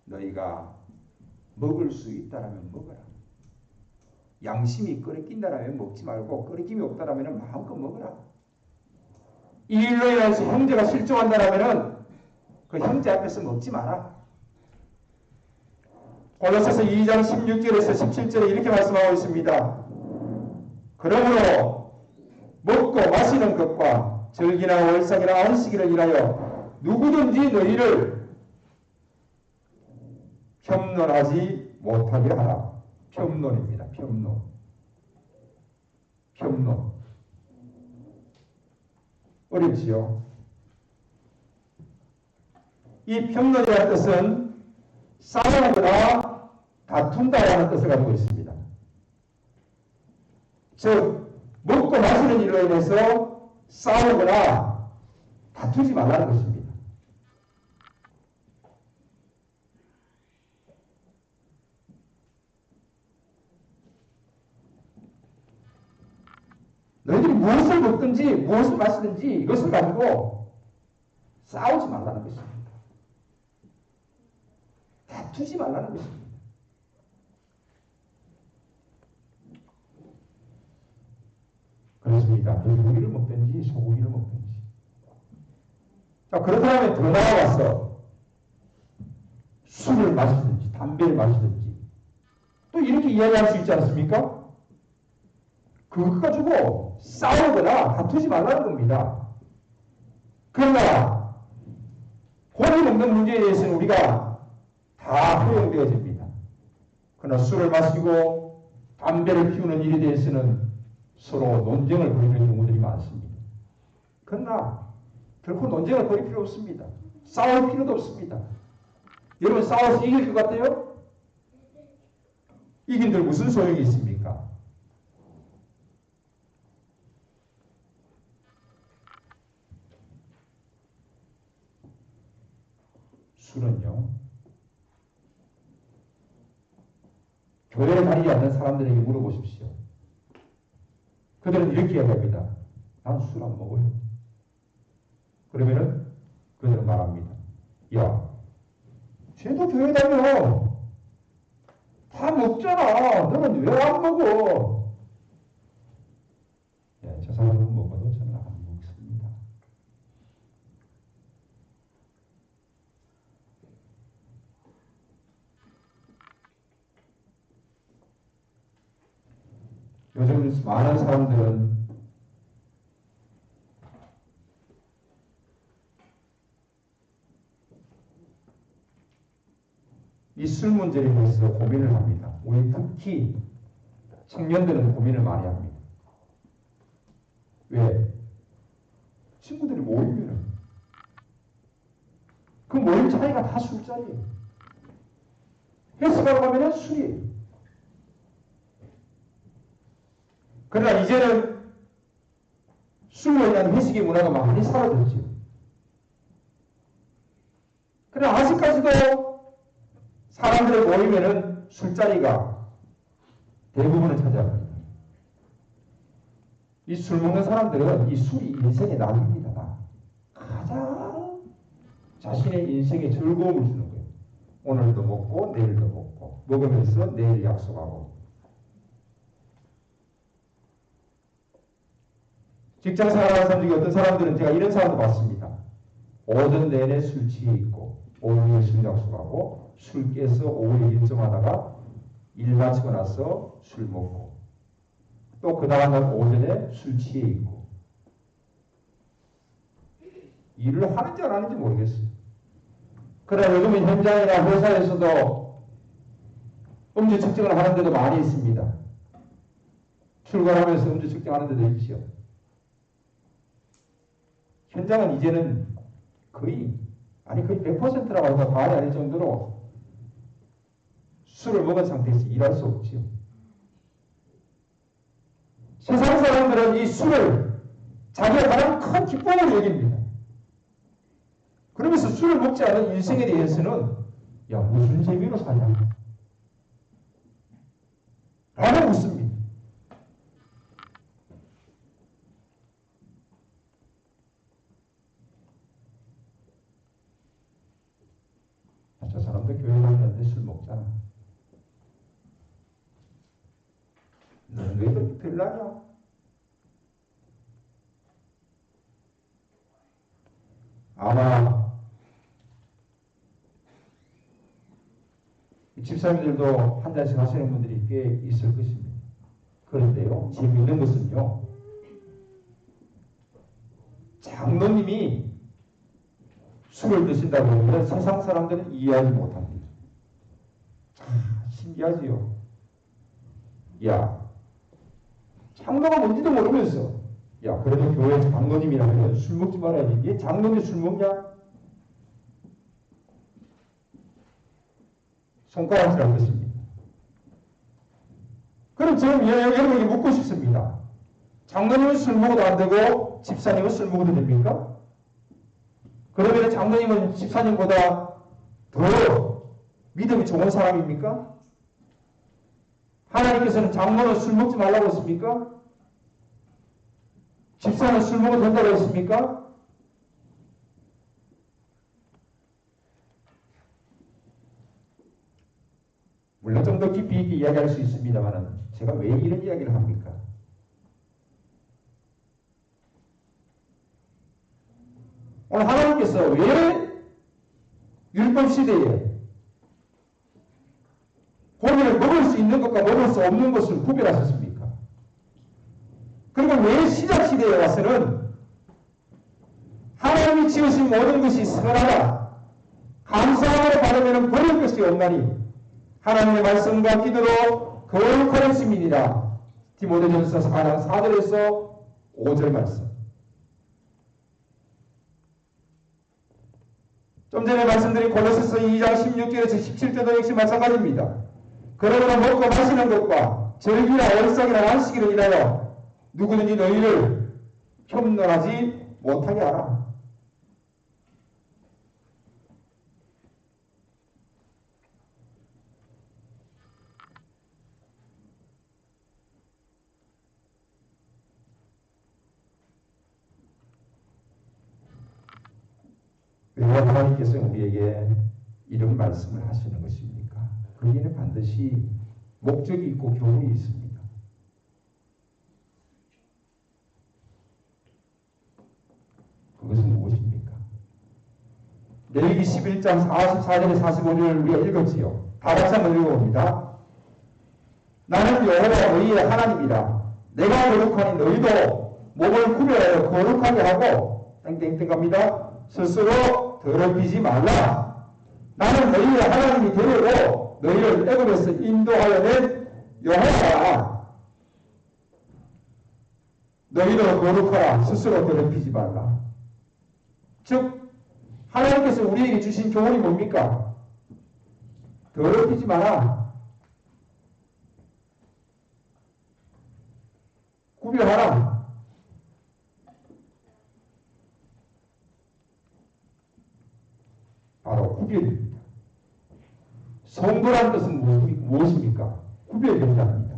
너희가 먹을 수 있다라면 먹어라. 양심이 끓이낀다라면 먹지 말고 끓이김이 없다라면 마음껏 먹어라. 이 일로 인해서 형제가 실족한다라면 그 형제 앞에서 먹지 마라. 골로새서 2장 16절에서 17절에 이렇게 말씀하고 있습니다. 그러므로 먹고 마시는 것과 절기나 월삭이나 안식일을 인하여 누구든지 너희를 편론하지 못하게 하라. 편론입니다. 편론. 어렵지요? 이 편론이라는 뜻은 싸우거나 다툰다라는 뜻을 가지고 있습니다. 즉 먹고 마시는 일로 인해서 싸우거나 다투지 말라는 것입니다. 너희들이 무엇을 먹든지 무엇을 마시든지 이것을 가지고 싸우지 말라는 것입니다. 다투지 말라는 것입니다. 그렇습니다. 고기를 먹든지 소고기를 먹든지. 자, 그렇다면 더 나아가서 술을 마시든지 담배를 마시든지 또 이렇게 이야기할 수 있지 않습니까? 그것 가지고 싸우거나 다투지 말라는 겁니다. 그러나 고기 먹는 문제에 대해서는 우리가 다 허용되어집니다. 그러나 술을 마시고 담배를 피우는 일에 대해서는 서로 논쟁을 벌이는 경우들이 많습니다. 그러나 결코 논쟁을 벌일 필요 없습니다. 싸울 필요도 없습니다. 여러분 싸워서 이길 것 같아요? 이긴들 무슨 소용이 있습니까? 술은요, 교회에 다니지 않는 사람들에게 물어보십시오. 그들은 이렇게 이야기합니다. 난 술 안 먹어요. 그러면은 그들은 말합니다. 야, 쟤도 교회 다녀. 다 먹잖아. 너는 왜 안 먹어? 예, 저 사람은 먹어도 저는 안 먹습니다. 요즘 많은 사람들은 이 술 문제에 대해서 고민을 합니다. 우리 특히 청년들은 고민을 많이 합니다. 왜? 친구들이 모이면 그 모임 자리가 다 술자리예요. 헬스가로 가면 술이에요. 그러나 이제는 술로 인한 회식의 문화가 많이 사라졌죠. 그러나 아직까지도 사람들이 모이면은 술자리가 대부분을 차지합니다. 이 술 먹는 사람들은 이 술이 인생의 낙입니다. 가장 자신의 인생에 즐거움을 주는 거예요. 오늘도 먹고 내일도 먹고 먹으면서 내일 약속하고. 직장 생활하는 사람 중에 어떤 사람들은 제가 이런 사람도 봤습니다. 오전 내내 술 취해 있고 오후에 술 약속하고 술 깨서 오후에 일정하다가 일 마치고 나서 술 먹고 또 그 다음날 오전에 술 취해 있고 일을 하는지 안 하는지 모르겠어요. 그러나 요즘은 현장이나 회사에서도 음주 측정을 하는 데도 많이 있습니다. 출근하면서 음주 측정하는 데도 있죠. 현장은 이제는 거의 100%라고 해서 과언이 아닐 정도로 술을 먹은 상태에서 일할 수 없지요. 세상 사람들은 이 술을 자기가 가장 큰 기쁨으로 여깁니다. 그러면서 술을 먹지 않은 인생에 대해서는 야, 무슨 재미로 사냐? 라고 묻습니다. 저 사람도 교회 다니는데 술 먹잖아. 너는 왜 그렇게 별나냐? 아마 집사님들도 한 잔씩 하시는 분들이 꽤 있을 것입니다. 그런데요, 재미있는 것은요, 장로님이 술을 드신다고 하면 세상 사람들은 이해하지 못합니다. 참 신기하지요. 야, 장로가 뭔지도 모르면서 야, 그래도 교회 장로님이라면 술 먹지 말아야지. 얘 장로님이 술 먹냐? 손가락질할 것입니다. 그럼 지금 여러분에게 묻고 싶습니다. 장로님은 술 먹어도 안 되고 집사님은 술 먹어도 됩니까? 그러면 장로님은 집사님보다 더 믿음이 좋은 사람입니까? 하나님께서는 장로는 술 먹지 말라고 했습니까? 집사는 술 먹어도 된다고 했습니까? 물론 좀 더 깊이 있게 이야기할 수 있습니다만 제가 왜 이런 이야기를 합니까? 오늘 하나님께서 왜 율법 시대에 고기를 먹을 수 있는 것과 먹을 수 없는 것을 구별하셨습니까? 그리고 왜 시작 시대에 와서는 하나님이 지으신 모든 것이 선하다, 감사함으로 받으면 버릴 것이 없나니 하나님의 말씀과 기도로 거룩한 시민이라. 디모데전서 4장 4절에서 5절 말씀. 좀 전에 말씀드린 골로새서 2장 16절에서 17절도 역시 마찬가지입니다. 그러므로 먹고 마시는 것과 절기나 월삭이나 안식일을 인하여 누구든지 너희를 혐론하지 못하게 하라. 왜 하나님께서 우리에게 이런 말씀을 하시는 것입니까? 거기에는 반드시 목적이 있고 교훈이 있습니다. 그것은 무엇입니까? 레위기 11장 44절에 45절을 우리가 읽었지요. 다 같이 한번 읽어봅니다. 나는 여호와 너희의 하나님이라. 내가 거룩하니 너희도 몸을 구별하여 거룩하게 하고 땡땡땡 갑니다. 스스로 더럽히지 말라. 나는 너희의 하나님이 되려고 너희를 애굽에서 인도하여 낸 여호와라. 너희도 거룩하라. 스스로 더럽히지 말라. 즉 하나님께서 우리에게 주신 교훈이 뭡니까? 더럽히지 마라. 구별하라. 바로 구별입니다. 성도라는 뜻은 무엇입니까? 구별된답니다.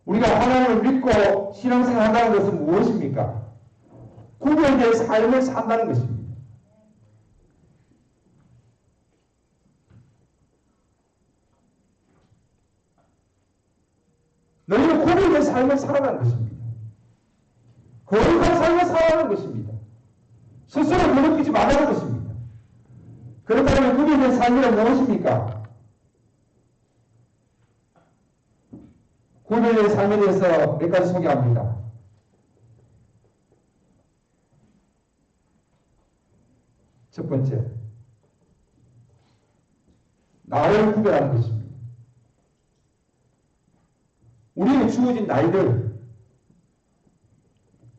우리가 하나님을 믿고 신앙생활 한다는 것은 무엇입니까? 구별된 삶을 산다는 것입니다. 너희는 구별된 삶을 살아가는 것입니다. 거룩한 삶을 살아가는 것입니다. 스스로 더럽히지 말라는 것입니다. 그렇다면 구별된 삶이란 무엇입니까? 구별된 삶에 대해서 몇 가지 소개합니다. 첫 번째, 나를 구별하는 것입니다. 우리에게 주어진 날들,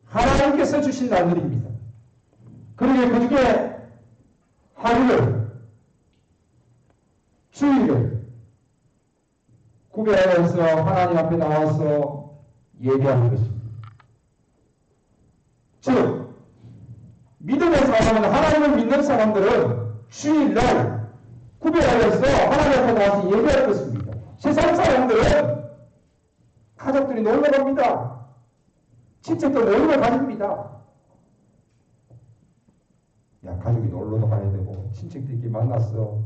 하나님께서 주신 날들입니다. 그러게 그 중에 하루를, 주일을 구별하면서 하나님 앞에 나와서 예배하는 것입니다. 즉, 믿음의 사람은, 하나님을 믿는 사람들은 주일날 구별하여서 하나님 앞에 나와서 예배할 것입니다. 세상 사람들은 가족들이 놀러 갑니다. 친척도 놀러 가집니다. 야, 가족이 놀러도 가야 되고 친척들끼리 만났어.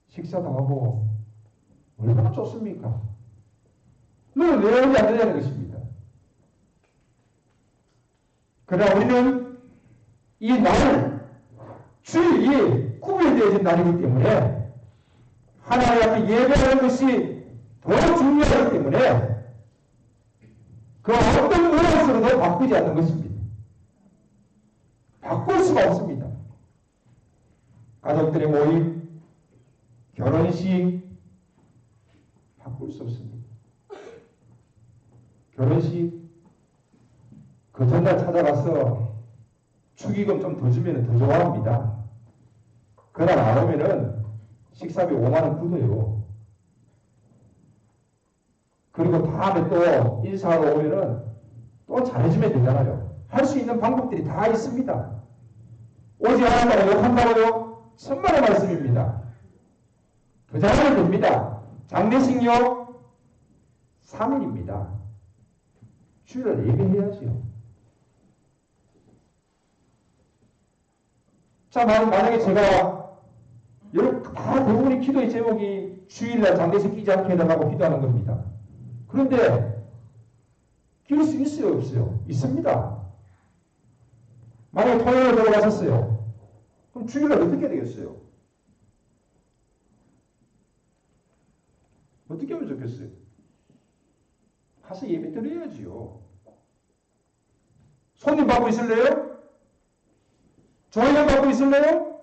식사도 하고 얼마나 좋습니까? 너는 왜 여기 안 되냐는 것입니다. 그러나 우리는 이 날을 주일이 구별되어진 날이기 때문에 하나님 앞에 예배하는 것이 더 중요하기 때문에 그 어떤 무엇으로도 바꾸지 않는 것입니다. 바꿀 수가 없습니다. 가족들의 모임, 결혼식 바꿀 수 없습니다. 결혼식 그 전날 찾아가서 축의금 좀 더 주면 더 좋아합니다. 그날 안 오면은 식사비 5만원 굳어요. 그리고 다음에 또 인사하러 오면은 또 잘해주면 되잖아요. 할 수 있는 방법들이 다 있습니다. 오지 않았다고 욕한다고요? 천만의 말씀입니다. 더 잘하면 됩니다. 장례식요 3일입니다. 주일날 예배해야죠. 자, 만약에 제가 여러분 다 대부분의 기도의 제목이 주일날 장례식 끼지 않게 해달라고 기도하는 겁니다. 그런데 끼울 수 있어요, 없어요? 있습니다. 만약에 토요일에 들어가셨어요. 그럼 주일날 어떻게 되겠어요? 어떻게 하면 좋겠어요? 가서 예배 드려야지요. 손님 받고 있을래요? 조회장 받고 있을래요?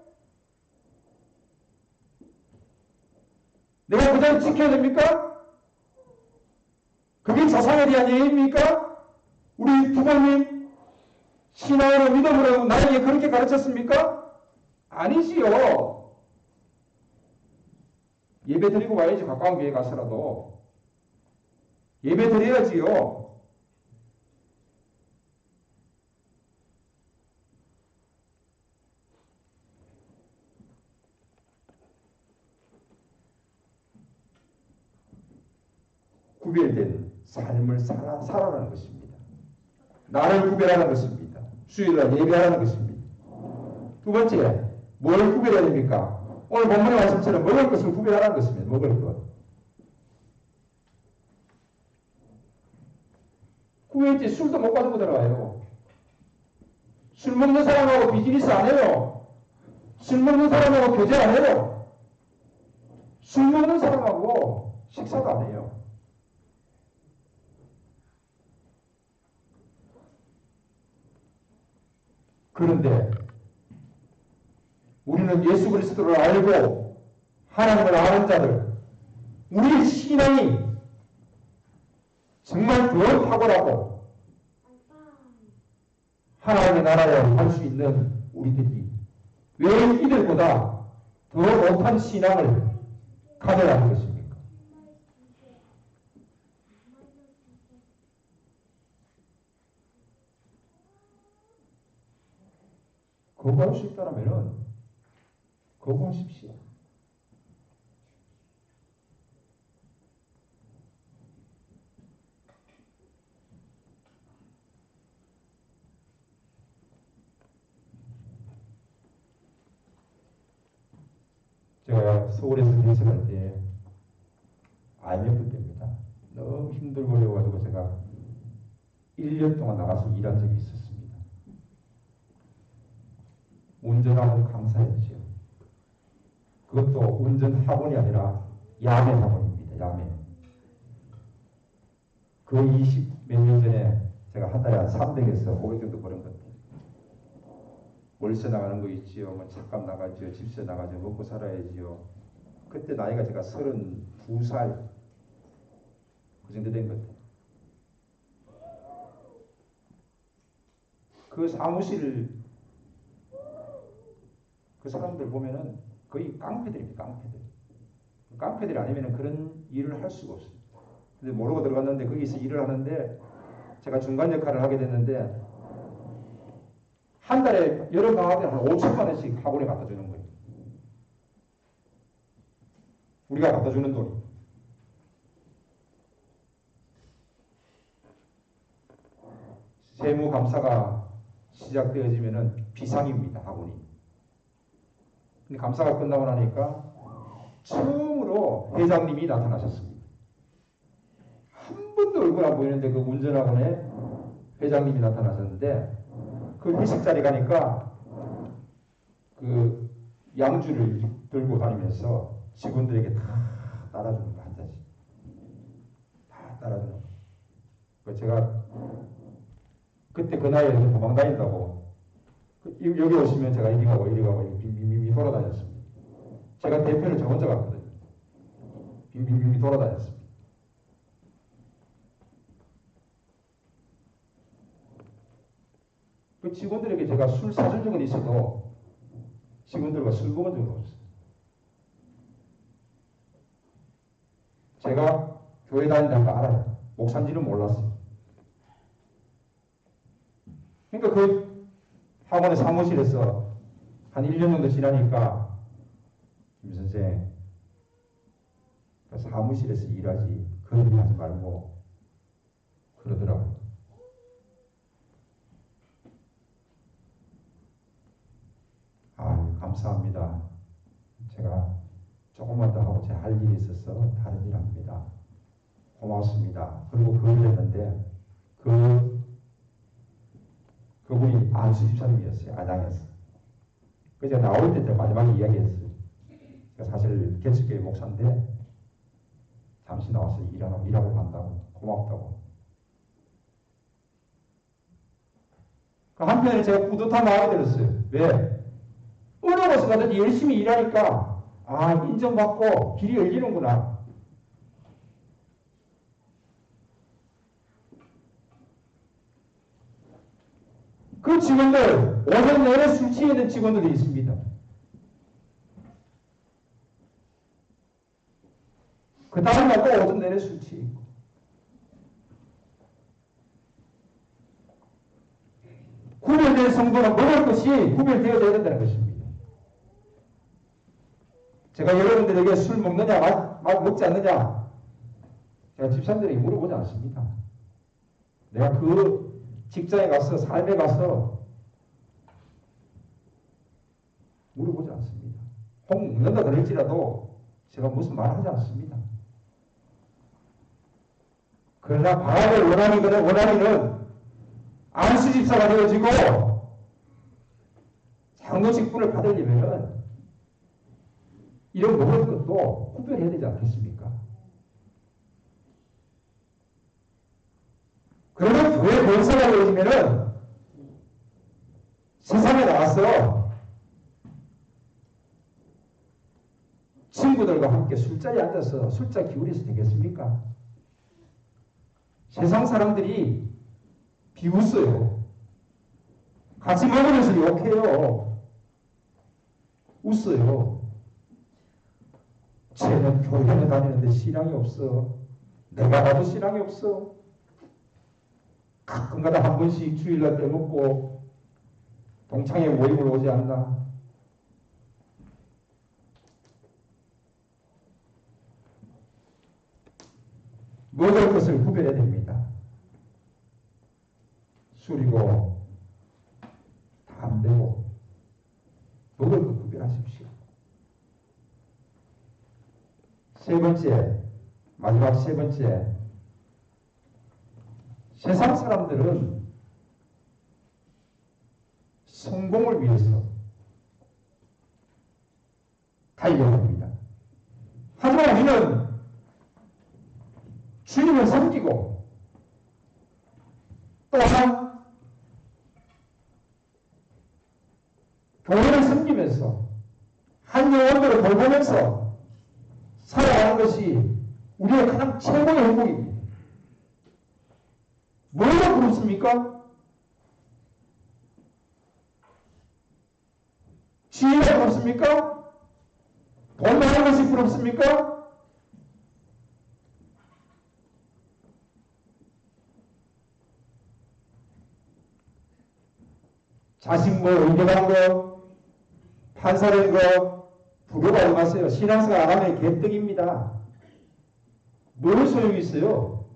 내가 그 자리 지켜야 됩니까? 그게 자상에 대한 예입니까? 우리 부모님 신앙으로 믿음으로 나에게 그렇게 가르쳤습니까? 아니지요. 예배 드리고 와야지. 가까운 교회 가서라도 예배 드려야지요. 구별된 삶을 살아라는 것입니다. 나를 구별하는 것입니다. 수요일날 예배하는 것입니다. 두 번째, 뭘 구별해야 됩니까? 오늘 본문의 말씀처럼 먹을 것을 구별하라는 것입니다. 먹을 것. 구별했지. 술도 못 가지고 들어가요. 술 먹는 사람하고 비즈니스 안 해요. 술 먹는 사람하고 교제 안 해요. 술 먹는 사람하고 식사도 안 해요. 그런데 우리는 예수 그리스도를 알고 하나님을 아는 자들, 우리의 신앙이 정말 더 탁월하고 하나님의 나라에 할 수 있는 우리들이 왜 이들보다 더 못한 신앙을 가져야 하는 것입니까? 거부할 수 있다면 거부하십시오. 제가 서울에서 대선할 때 IMF 때입니다. 너무 힘들고 어려워가지고 제가 1년 동안 나가서 일한 적이 있었습니다. 운전하고 감사했죠. 그것도 운전 학원이 아니라 야매 학원입니다. 야매. 그 20 몇 년 전에 제가 한 달에 한 300에서 500 정도 버는 것들. 월세 나가는 거 있지요. 뭐 잠깐 나가지요. 집세 나가지요. 먹고 살아야지요. 그때 나이가 제가 32살 그 정도 된 것. 그 사무실 그 사람들 보면은 거의 깡패들입니다. 깡패들. 깡패들이 아니면 그런 일을 할 수가 없어요. 근데 모르고 들어갔는데 거기서 일을 하는데 제가 중간 역할을 하게 됐는데 한 달에 여러 방학에 한 5천만 원씩 학원에 갖다 주는 거예요. 우리가 갖다 주는 돈. 세무감사가 시작되어지면은 비상입니다. 학원이. 근데 감사가 끝나고 나니까 처음으로 회장님이 나타나셨습니다. 한 번도 얼굴 안 보이는데 그 운전학원에 회장님이 나타나셨는데 그 회식 자리 가니까 그 양주를 들고 다니면서 직원들에게 다 따라주는 거, 한 잔씩. 다 따라주는 거. 제가 그때 그 나이에 도망 다닌다고 여기 오시면 제가 이리 가고 이리 가고 빙빙빙 돌아다녔습니다. 제가 대표를 저 혼자 갔거든요. 빙빙빙 돌아다녔습니다. 그 직원들에게 제가 술 사준 적은 있어도 직원들과 술 먹은 적은 없어요. 제가 교회 다닌다는 거 알아요. 목사인지는 몰랐어요. 그러니까 그 학원의 사무실에서 한 1년 정도 지나니까 김 선생 그 사무실에서 일하지 그런 일 하지 말고 그러더라고요. 아, 감사합니다. 제가 조금만 더 하고 제 할 일이 있어서 다른 일 합니다. 고맙습니다. 그리고 그걸 했는데 그분이 안수 집사님이었어요. 안양에서. 그래서 제가 나올 때 마지막에 이야기했어요. 제가 사실 개척교회 목사인데 잠시 나와서 일하고 간다고 고맙다고. 그 한편에 제가 뿌듯한 마음이 들었어요. 왜? 어느 곳에 가든지 열심히 일하니까 아, 인정받고 길이 열리는구나. 그 직원들, 오전 내내 술 취해 있는 직원들이 있습니다. 그 다음날 또 오전 내내 술 취해 있고. 구별된 성도는 먹을 것이 구별되어져야 된다는 것입니다. 제가 여러분들에게 술 먹느냐, 먹지 않느냐, 제가 집사님들에게 물어보지 않습니다. 내가 그 직장에 가서, 삶에 가서 물어보지 않습니다. 혹 먹는다 그럴지라도 제가 무슨 말 하지 않습니다. 그러나 바람의 원한이는 안수 집사가 되어지고 장로 직분을 받으려면 이런 모든 것도 구별해야 되지 않겠습니까? 그러면 교회 권사가 되어지면은 세상에 나와서 친구들과 함께 술자리에 앉아서 술자 기울여서 되겠습니까? 세상 사람들이 비웃어요. 같이 먹으면서 욕해요. 웃어요. 쟤는 교회에 다니는데 신앙이 없어. 내가 봐도 신앙이 없어. 가끔가다 한 번씩 주일날 떼먹고 동창회 모임을 오지 않나. 먹을 것을 구별해야 됩니다. 술이고 담배고 먹을 것 구별하십시오. 세 번째, 마지막 세 번째, 세상 사람들은 성공을 위해서 달려갑니다. 하지만 우리는 주님을 섬기고 또한 교회를 섬기면서 한 영혼들을 돌보면서 살아가는 것이 우리의 가장 최고의 행복입니다. 뭐가 부럽습니까? 지혜가 부럽습니까? 돈 많은 것이 부럽습니까? 자신 뭐 의견한 거, 판사된 거 부러워하지 마세요. 신앙생활 안 하면 개떡입니다. 뭘 소용이 있어요?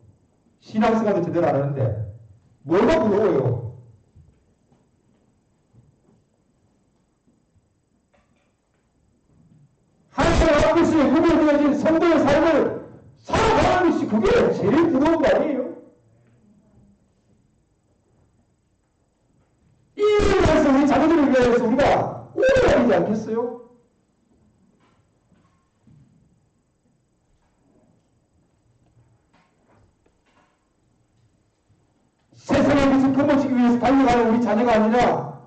신앙생활도 제대로 안 하는데 뭐가 부러워요? 하나님 앞에서 구별되어진 성도의 삶을 살아가는 것이 그게 제일 부러운 거 아니에요? 이 일을 위해서 우리 자녀들을 위해서 우리가 오래 하지 않겠어요? 세상의 것을 거머쥐기 위해서 달려가는 우리 자녀가 아니라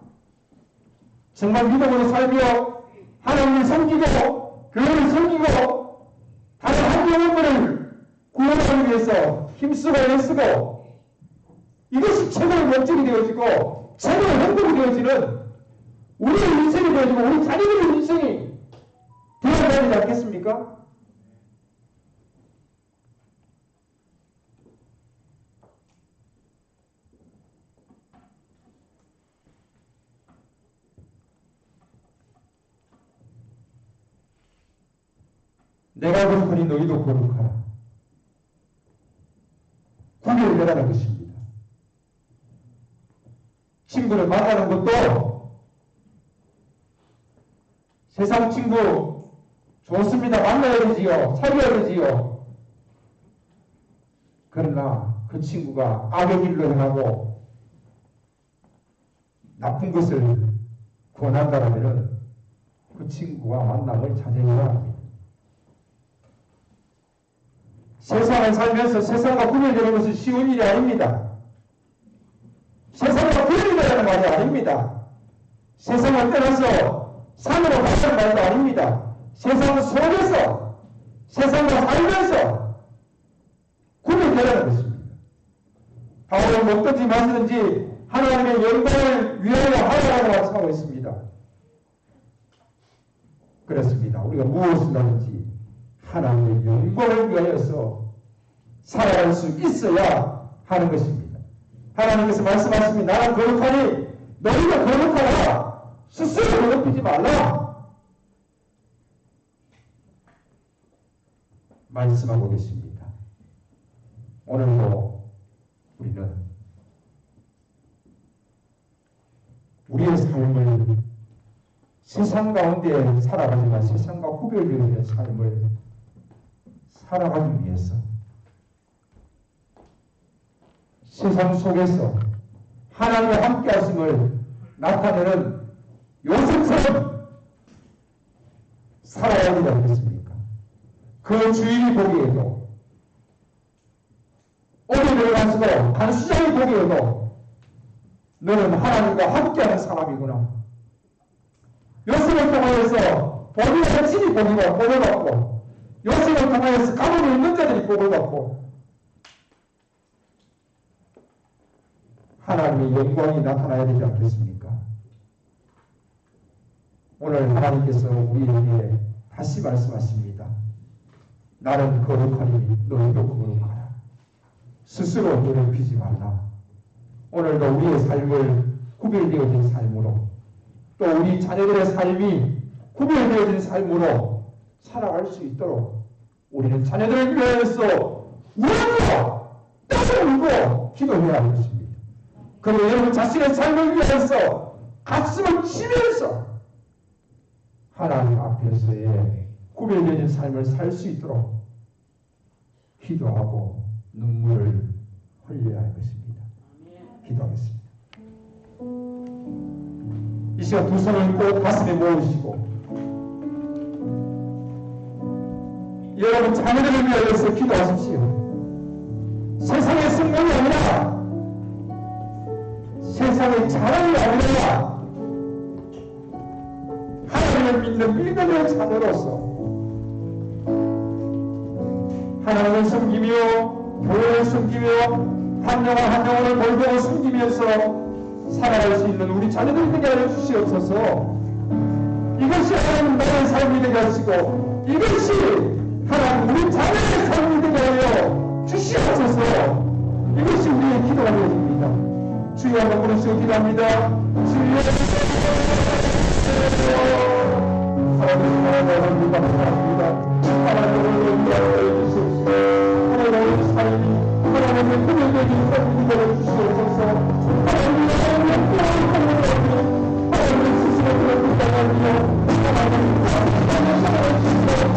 정말 믿음으로 살며 하나님을 섬기고 교회를 섬기고 다른 한 영혼들을 구원하기 위해서 힘쓰고 애쓰고 이것이 최고의 목적이 되어지고 최고의 행복이 되어지는 우리의 인생이 되어지고 우리 자녀들의 인생이 되어야 되지 않겠습니까? 내가 거룩하니 너희도 거룩하라. 구별되라는 것입니다. 친구를 만나는 것도 세상 친구 좋습니다. 만나야 되지요. 사귀어야 되지요. 그러나 그 친구가 악의 길로 행하고 나쁜 것을 권한다라면 그 친구와 만남을 자제해야 합니다. 세상을 살면서 세상과 구별되는 것은 쉬운 일이 아닙니다. 세상과 구별되는 말이 아닙니다. 세상을 떠나서 산으로 가는 말도 아닙니다. 세상 속에서 세상과 살면서 구별되라는 것입니다. 바울은 먹든지 마시든지 하나님의 영광을 위하여 하라고 말씀하고 있습니다. 그렇습니다. 우리가 무엇을 하든지 하나님의 영광을 위하여서 살아갈 수 있어야 하는 것입니다. 하나님께서 말씀하십니다. 나는 거룩하니 너희가 거룩하라. 스스로 거룩히지 말라. 말씀하고 계십니다. 오늘도 우리는 우리의 삶을 세상 가운데 살아가지만 세상과 구별되는 삶을 살아가기 위해서 세상 속에서 하나님과 함께 하심을 나타내는 요셉처럼 살아야 되지 않겠습니까? 그 주인이 보기에도 어디를 가서도 한 수장이 보기에도 너는 하나님과 함께하는 사람이구나. 요셉을 통하여서 본인의 친히 복을 받고 요셉을 통하여서 가문에 있는 자들이 복을 받고 하나님의 영광이 나타나야 되지 않겠습니까? 오늘 하나님께서 우리에게 다시 말씀하십니다. 나는 거룩하니 너희도 거룩하라. 스스로 더럽히지 말라. 오늘도 우리의 삶을 구별되어진 삶으로 또 우리 자녀들의 삶이 구별되어진 삶으로 살아갈 수 있도록 우리는 자녀들을 위하여서 울고 떠서 울고 기도해야 하는 것입니다. 그리고 여러분 자신의 삶을 위하여서 가슴을 치면서 하나님 앞에서의 구별되어진 삶을 살 수 있도록 기도하고 눈물을 흘려야 할 것입니다. 기도하겠습니다. 이 시간 두 손을 꼭 가슴에 모으시고 여러분 자녀들을 위하여서 기도하십시오. 세상의 승리이 아니라 세상의 자랑이 아니라 하나님을 믿는 믿음의 자녀로서 하나님을 섬기며 교회를 섬기며 한 영혼 한 영혼을 돌보고 섬기면서 살아갈 수 있는 우리 자녀들 되게 하여 주시옵소서. 이것이 하나님 나라의 삶이 되게 하시고 이것이 하나님 우리 자녀의 삶이 되게 하여 주시옵소서. 이것이 우리의 기도가 되어집니다. 주여 한번 부르시고 기도합니다. 주여 하나님을 감사합니다. 하나님을 영광을 주시옵소서. 하나님의 삶이 하나님의 구별되기 삶이 되게 주시옵소서. 하나님의 영광을 하나님의 스스로를 부탁하며 하나님의 사랑을 주시옵소서.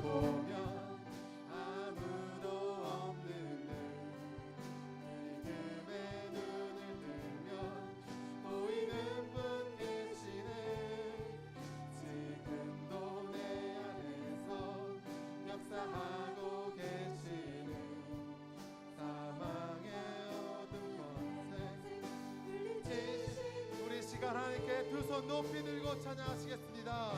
돌아보면 아무도 없는 믿음의 눈을 뜨면 보이는 분 계시네. 지금도 내 안에서 역사하고 계시는 사망의 어둠 권세 우리 시간 하나님께 두 손 높이 들고 찬양하시겠습니다.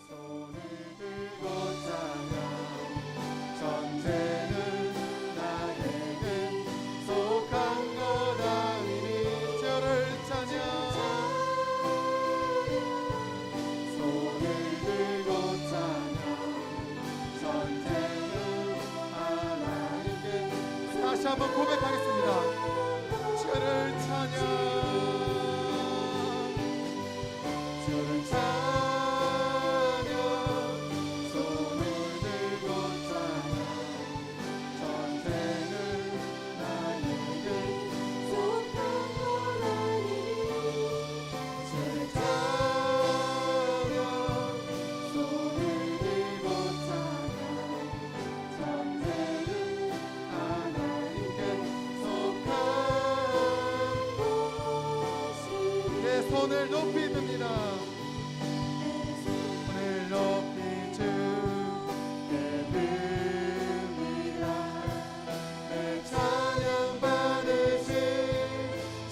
손을 들고 찬양 전쟁은 나에게 속한 것 아니니 저를 찬양 손을 들고 찬양 전쟁은 하나님께 다시 한번 고백하겠습니다. 주를 찬양 주를 찬양 손을 들고 찬양 전쟁은 나에게 속한 것 아니니 주를 찬양 손을 들고 찬양 전쟁은 하나님께 속한 내 손을 높이 듭니다. 손을 높이 주께 듭니다. 내 찬양 받으신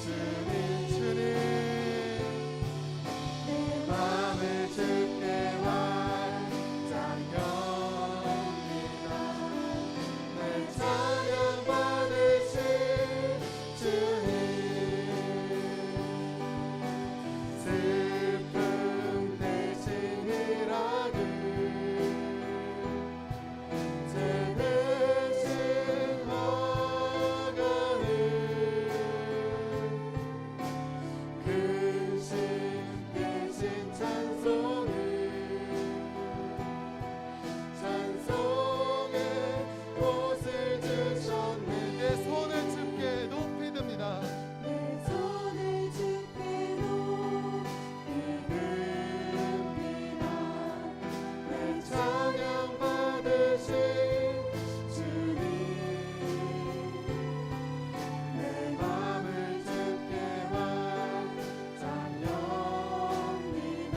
주님 내 맘을 주께 활짝 엽니다. 내 찬양 받으신 주님 슬픔 대신 희락을 제 대신 허가를 근심 대신 찬송을 찬송의 옷을 주셨네. 내 손을 주께 높이 듭니다. 내 손을 주께 높이 듭니다. 내 찬양 받으신 주님 내 맘을 주께 활짝 엽니다.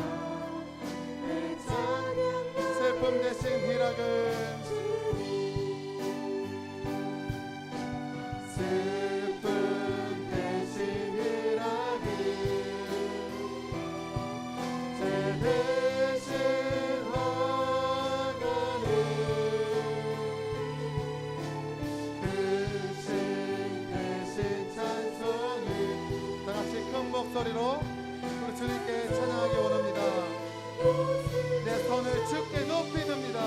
내 찬양 슬픔 대신 희락을 슬픔 대신 희락을 제 대신 허가를 근심 대신 찬송을 다같이 큰 목소리로 우리 주님께 찬양하기 원합니다. 내 손을 주께 높이 듭니다.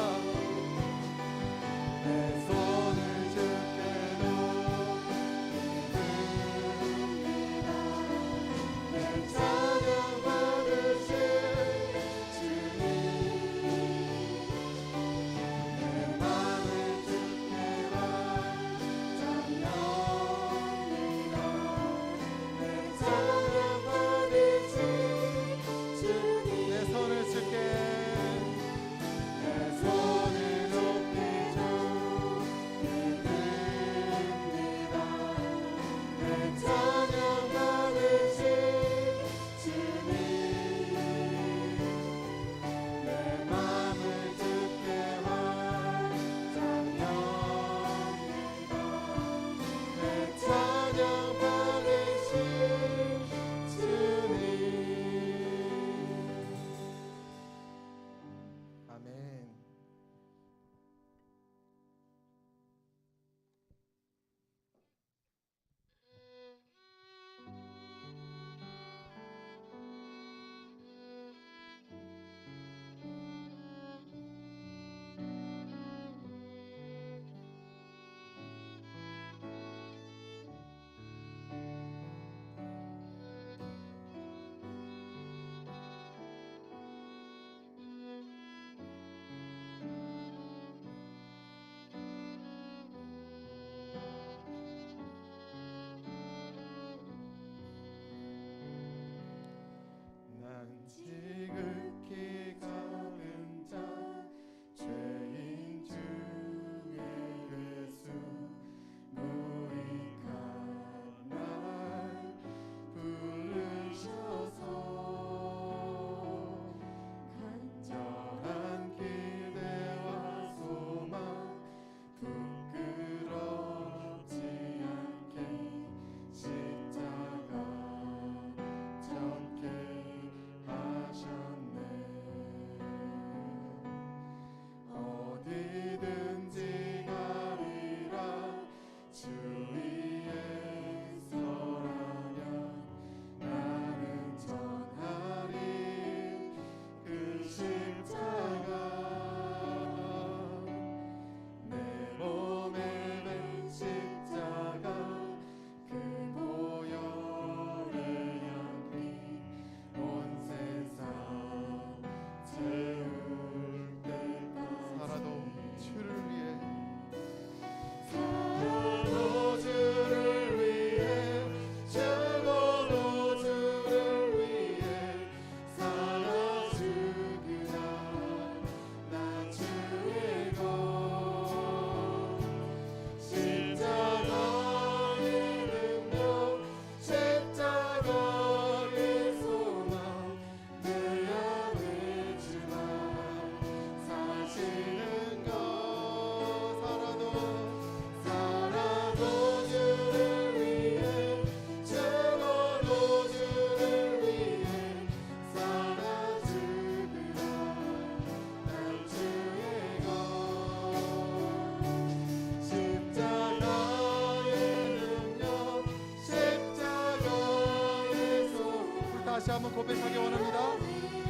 다시 한번 고백하기 원합니다.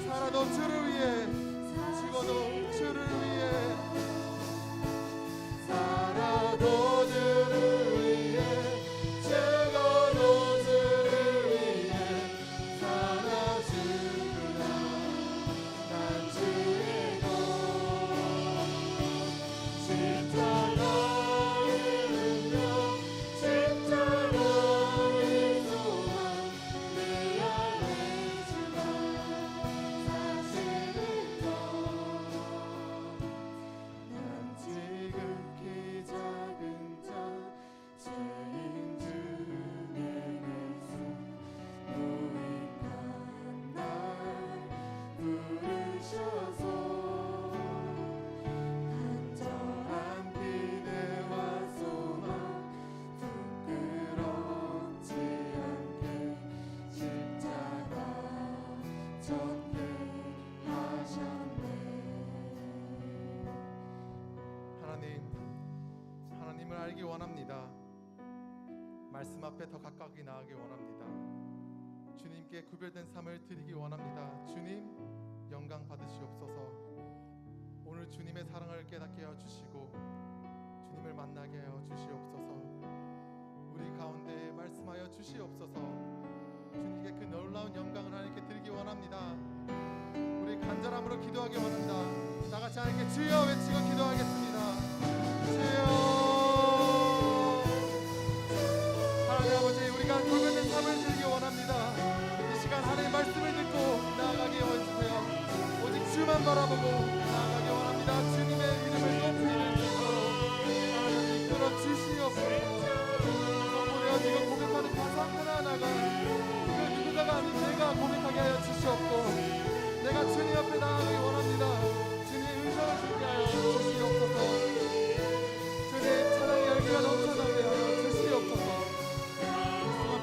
살아도 주를 위해, 죽어도 주를 위해, 살아도 주를 위해, 죽어도 주를 위해, 살아 죽으라 난 주의 것. 십자가의 능력, 십자가의 소망, 내 안에 주가 사시는 것. 난 지극히 작은 자, 죄인 중에 예수 무익한 날 부르셔서 간절한 기대와 소망 부끄럽지 않게 십자가 전개하셨네. 하나님을 알기 원합니다. 말씀 앞에 더 가까이 나아가기 원합니다. 주님께 구별된 삶을 드리기 원합니다. 주님, 영광 받으시옵소서. 오늘 주님의 사랑을 깨닫게 하여 주시고 주님을 만나게 하여 주시옵소서. 우리 가운데 말씀하여 주시옵소서. 주님께 그 놀라운 영광을 하나님께 드리기 원합니다. 우리 간절함으로 기도하기 원합니다. 다같이 하나님께 주여 외치고 기도하겠습니다. 주여. 하나님 아버지, 우리가 돌변된 삶을 드리기 원합니다. 이 시간 하나님의 말씀을 듣고 나아가게 해주세요. 오직 주만 바라보고 나아가기 원합니다. 주님의 이름을 높이는 주로 하나님 이끌어 주시옵소서. 성모되어 지금 고백하는 가사 하나하나가 그 누군가가 아닌 내가 고백하게 하여 주시옵고, 내가 주님 앞에 나아가기 원합니다. 주님의 음성을 듣게 하여 주시옵소서. 주님 찬양의 열기가 넘쳐나게 하여 주시옵소서.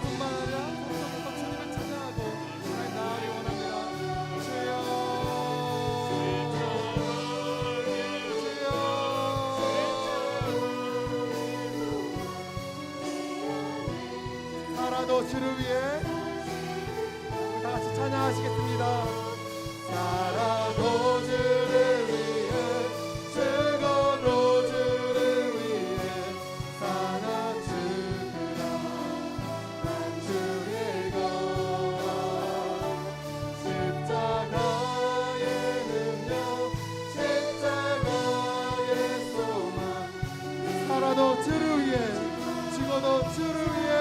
뿐만 아니라 속속에서 주님을 찬양하고 하나님 나아가기 원합니다. 주여, 주여. 살아도 주를 위해 다 같이 찬양하시겠습니다. 살아도 주를 위해, 죽어도 주를 위해, 살아 죽으라 난 주의 것. 십자가의 능력, 십자가의 소망, 살아도 주를 위해, 죽어도 주를 위해,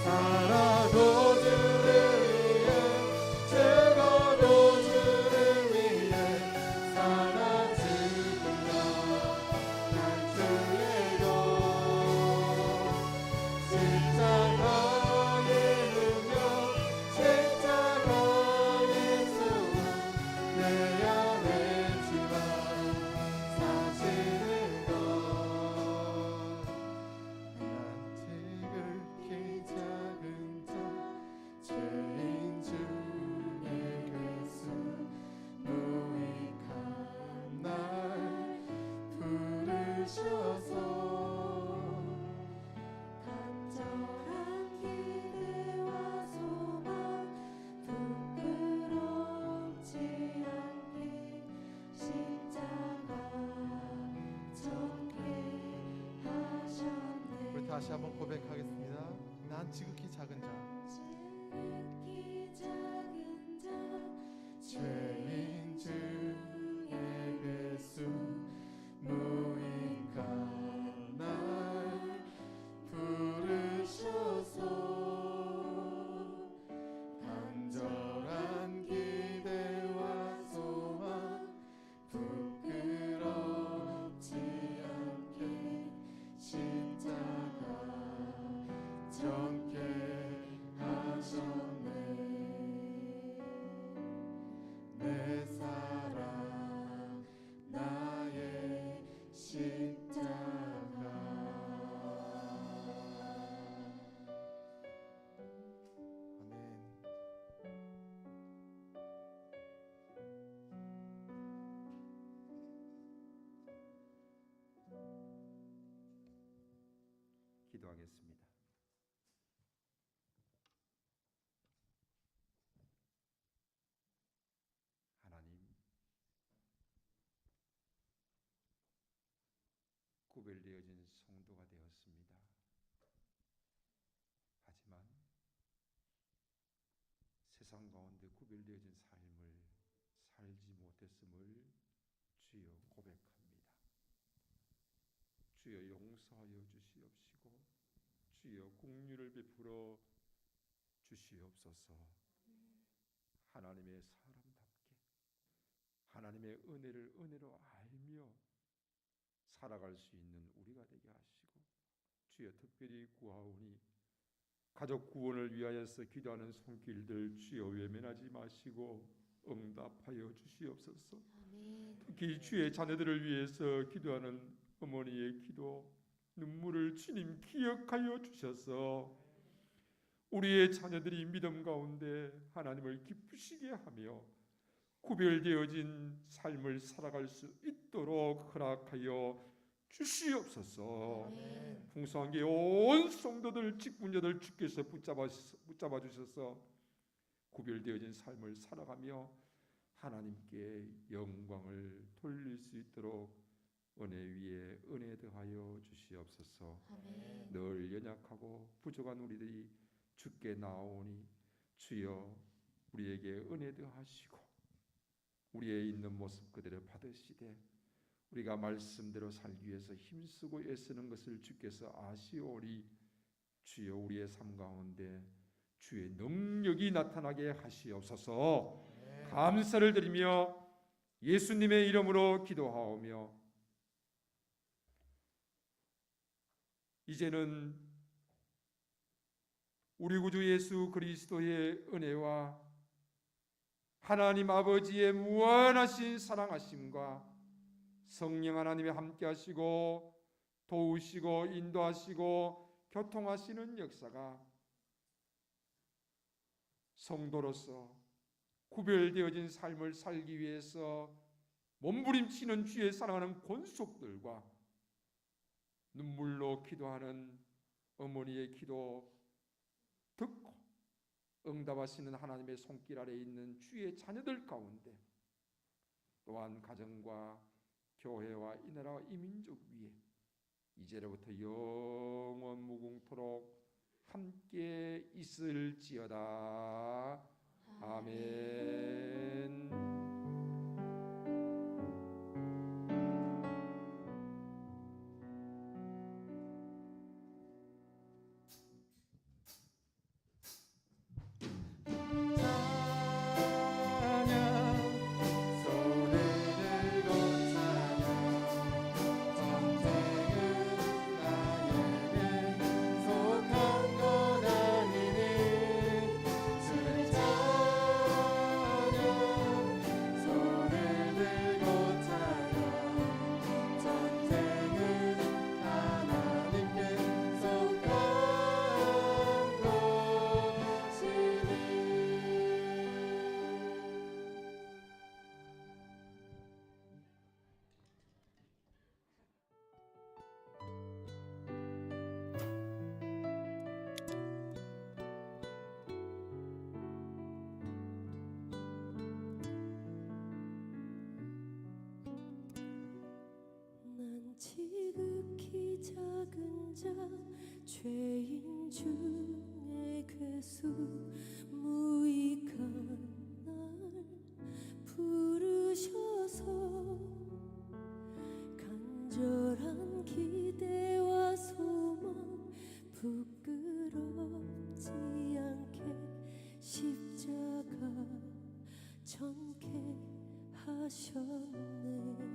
살아도 주를 위해, 죽어도 주를 위해, 살아 죽으라 난 주의 것. 십자가의 능력, 십자가의 소망, 내 안에 주가 사시는 것. 난 지극히 작은 자, 죄인 중에 괴수 무익한 날 부르셔서 간절한 기대와 소망 부끄럽지 않게 십자가 전개하셨네. 우리 다시 한번 고백하겠습니다. 난 지극히 작은 자, 지극히 작은 자, 죄인 중에 괴수 무익한 날 부르셔서 간절한 기대와 소망 부끄럽지 않게 십자가 전개하셨네. 내 사랑 나의 십자가. 아멘. 기도하겠습니다. 구별되어진 성도가 되었습니다. 하지만 세상 가운데 구별되어진 삶을 살지 못했음을 주여 고백합니다. 주여 용서하여 주시옵시고 주여 긍휼을 베풀어 주시옵소서. 하나님의 사람답게 하나님의 은혜를 은혜로 알며 살아갈 수 있는 우리가 되게 하시고, 주여 특별히 구하오니 가족 구원을 위하여서 기도하는 손길들 주여 외면하지 마시고 응답하여 주시옵소서. 특히 주의 자녀들을 위해서 기도하는 어머니의 기도 눈물을 주님 기억하여 주셔서 우리의 자녀들이 믿음 가운데 하나님을 기쁘시게 하며 구별되어진 삶을 살아갈 수 있도록 허락하여 주시옵소서. 풍성하게 온 성도들 직분자들 주께서 붙잡아 주셔서 구별되어진 삶을 살아가며 하나님께 영광을 돌릴 수 있도록 은혜 위에 은혜 더하여 주시옵소서. 늘 연약하고 부족한 우리들이 주께 나오니 주여 우리에게 은혜 더하시고 우리의 있는 모습 그대로 받으시되 우리가 말씀대로 살기 위해서 힘쓰고 애쓰는 것을 주께서 아시오리. 주여 우리의 삶 가운데 주의 능력이 나타나게 하시옵소서. 감사를 드리며 예수님의 이름으로 기도하오며 이제는 우리 구주 예수 그리스도의 은혜와 하나님 아버지의 무한하신 사랑하심과 성령 하나님의 함께 하시고 도우시고 인도하시고 교통하시는 역사가 성도로서 구별되어진 삶을 살기 위해서 몸부림치는 주의 사랑하는 권속들과 눈물로 기도하는 어머니의 기도 듣고 응답하시는 하나님의 손길 아래에 있는 주의 자녀들 가운데 또한 가정과 교회와 이 나라와 이 민족 위에 이제로부터 영원 무궁토록 함께 있을지어다. 아멘. 지극히 작은 자 죄인 중에 괴수 무익한 날 부르셔서 간절한 기대와 소망 부끄럽지 않게 십자가 전개 하셨네.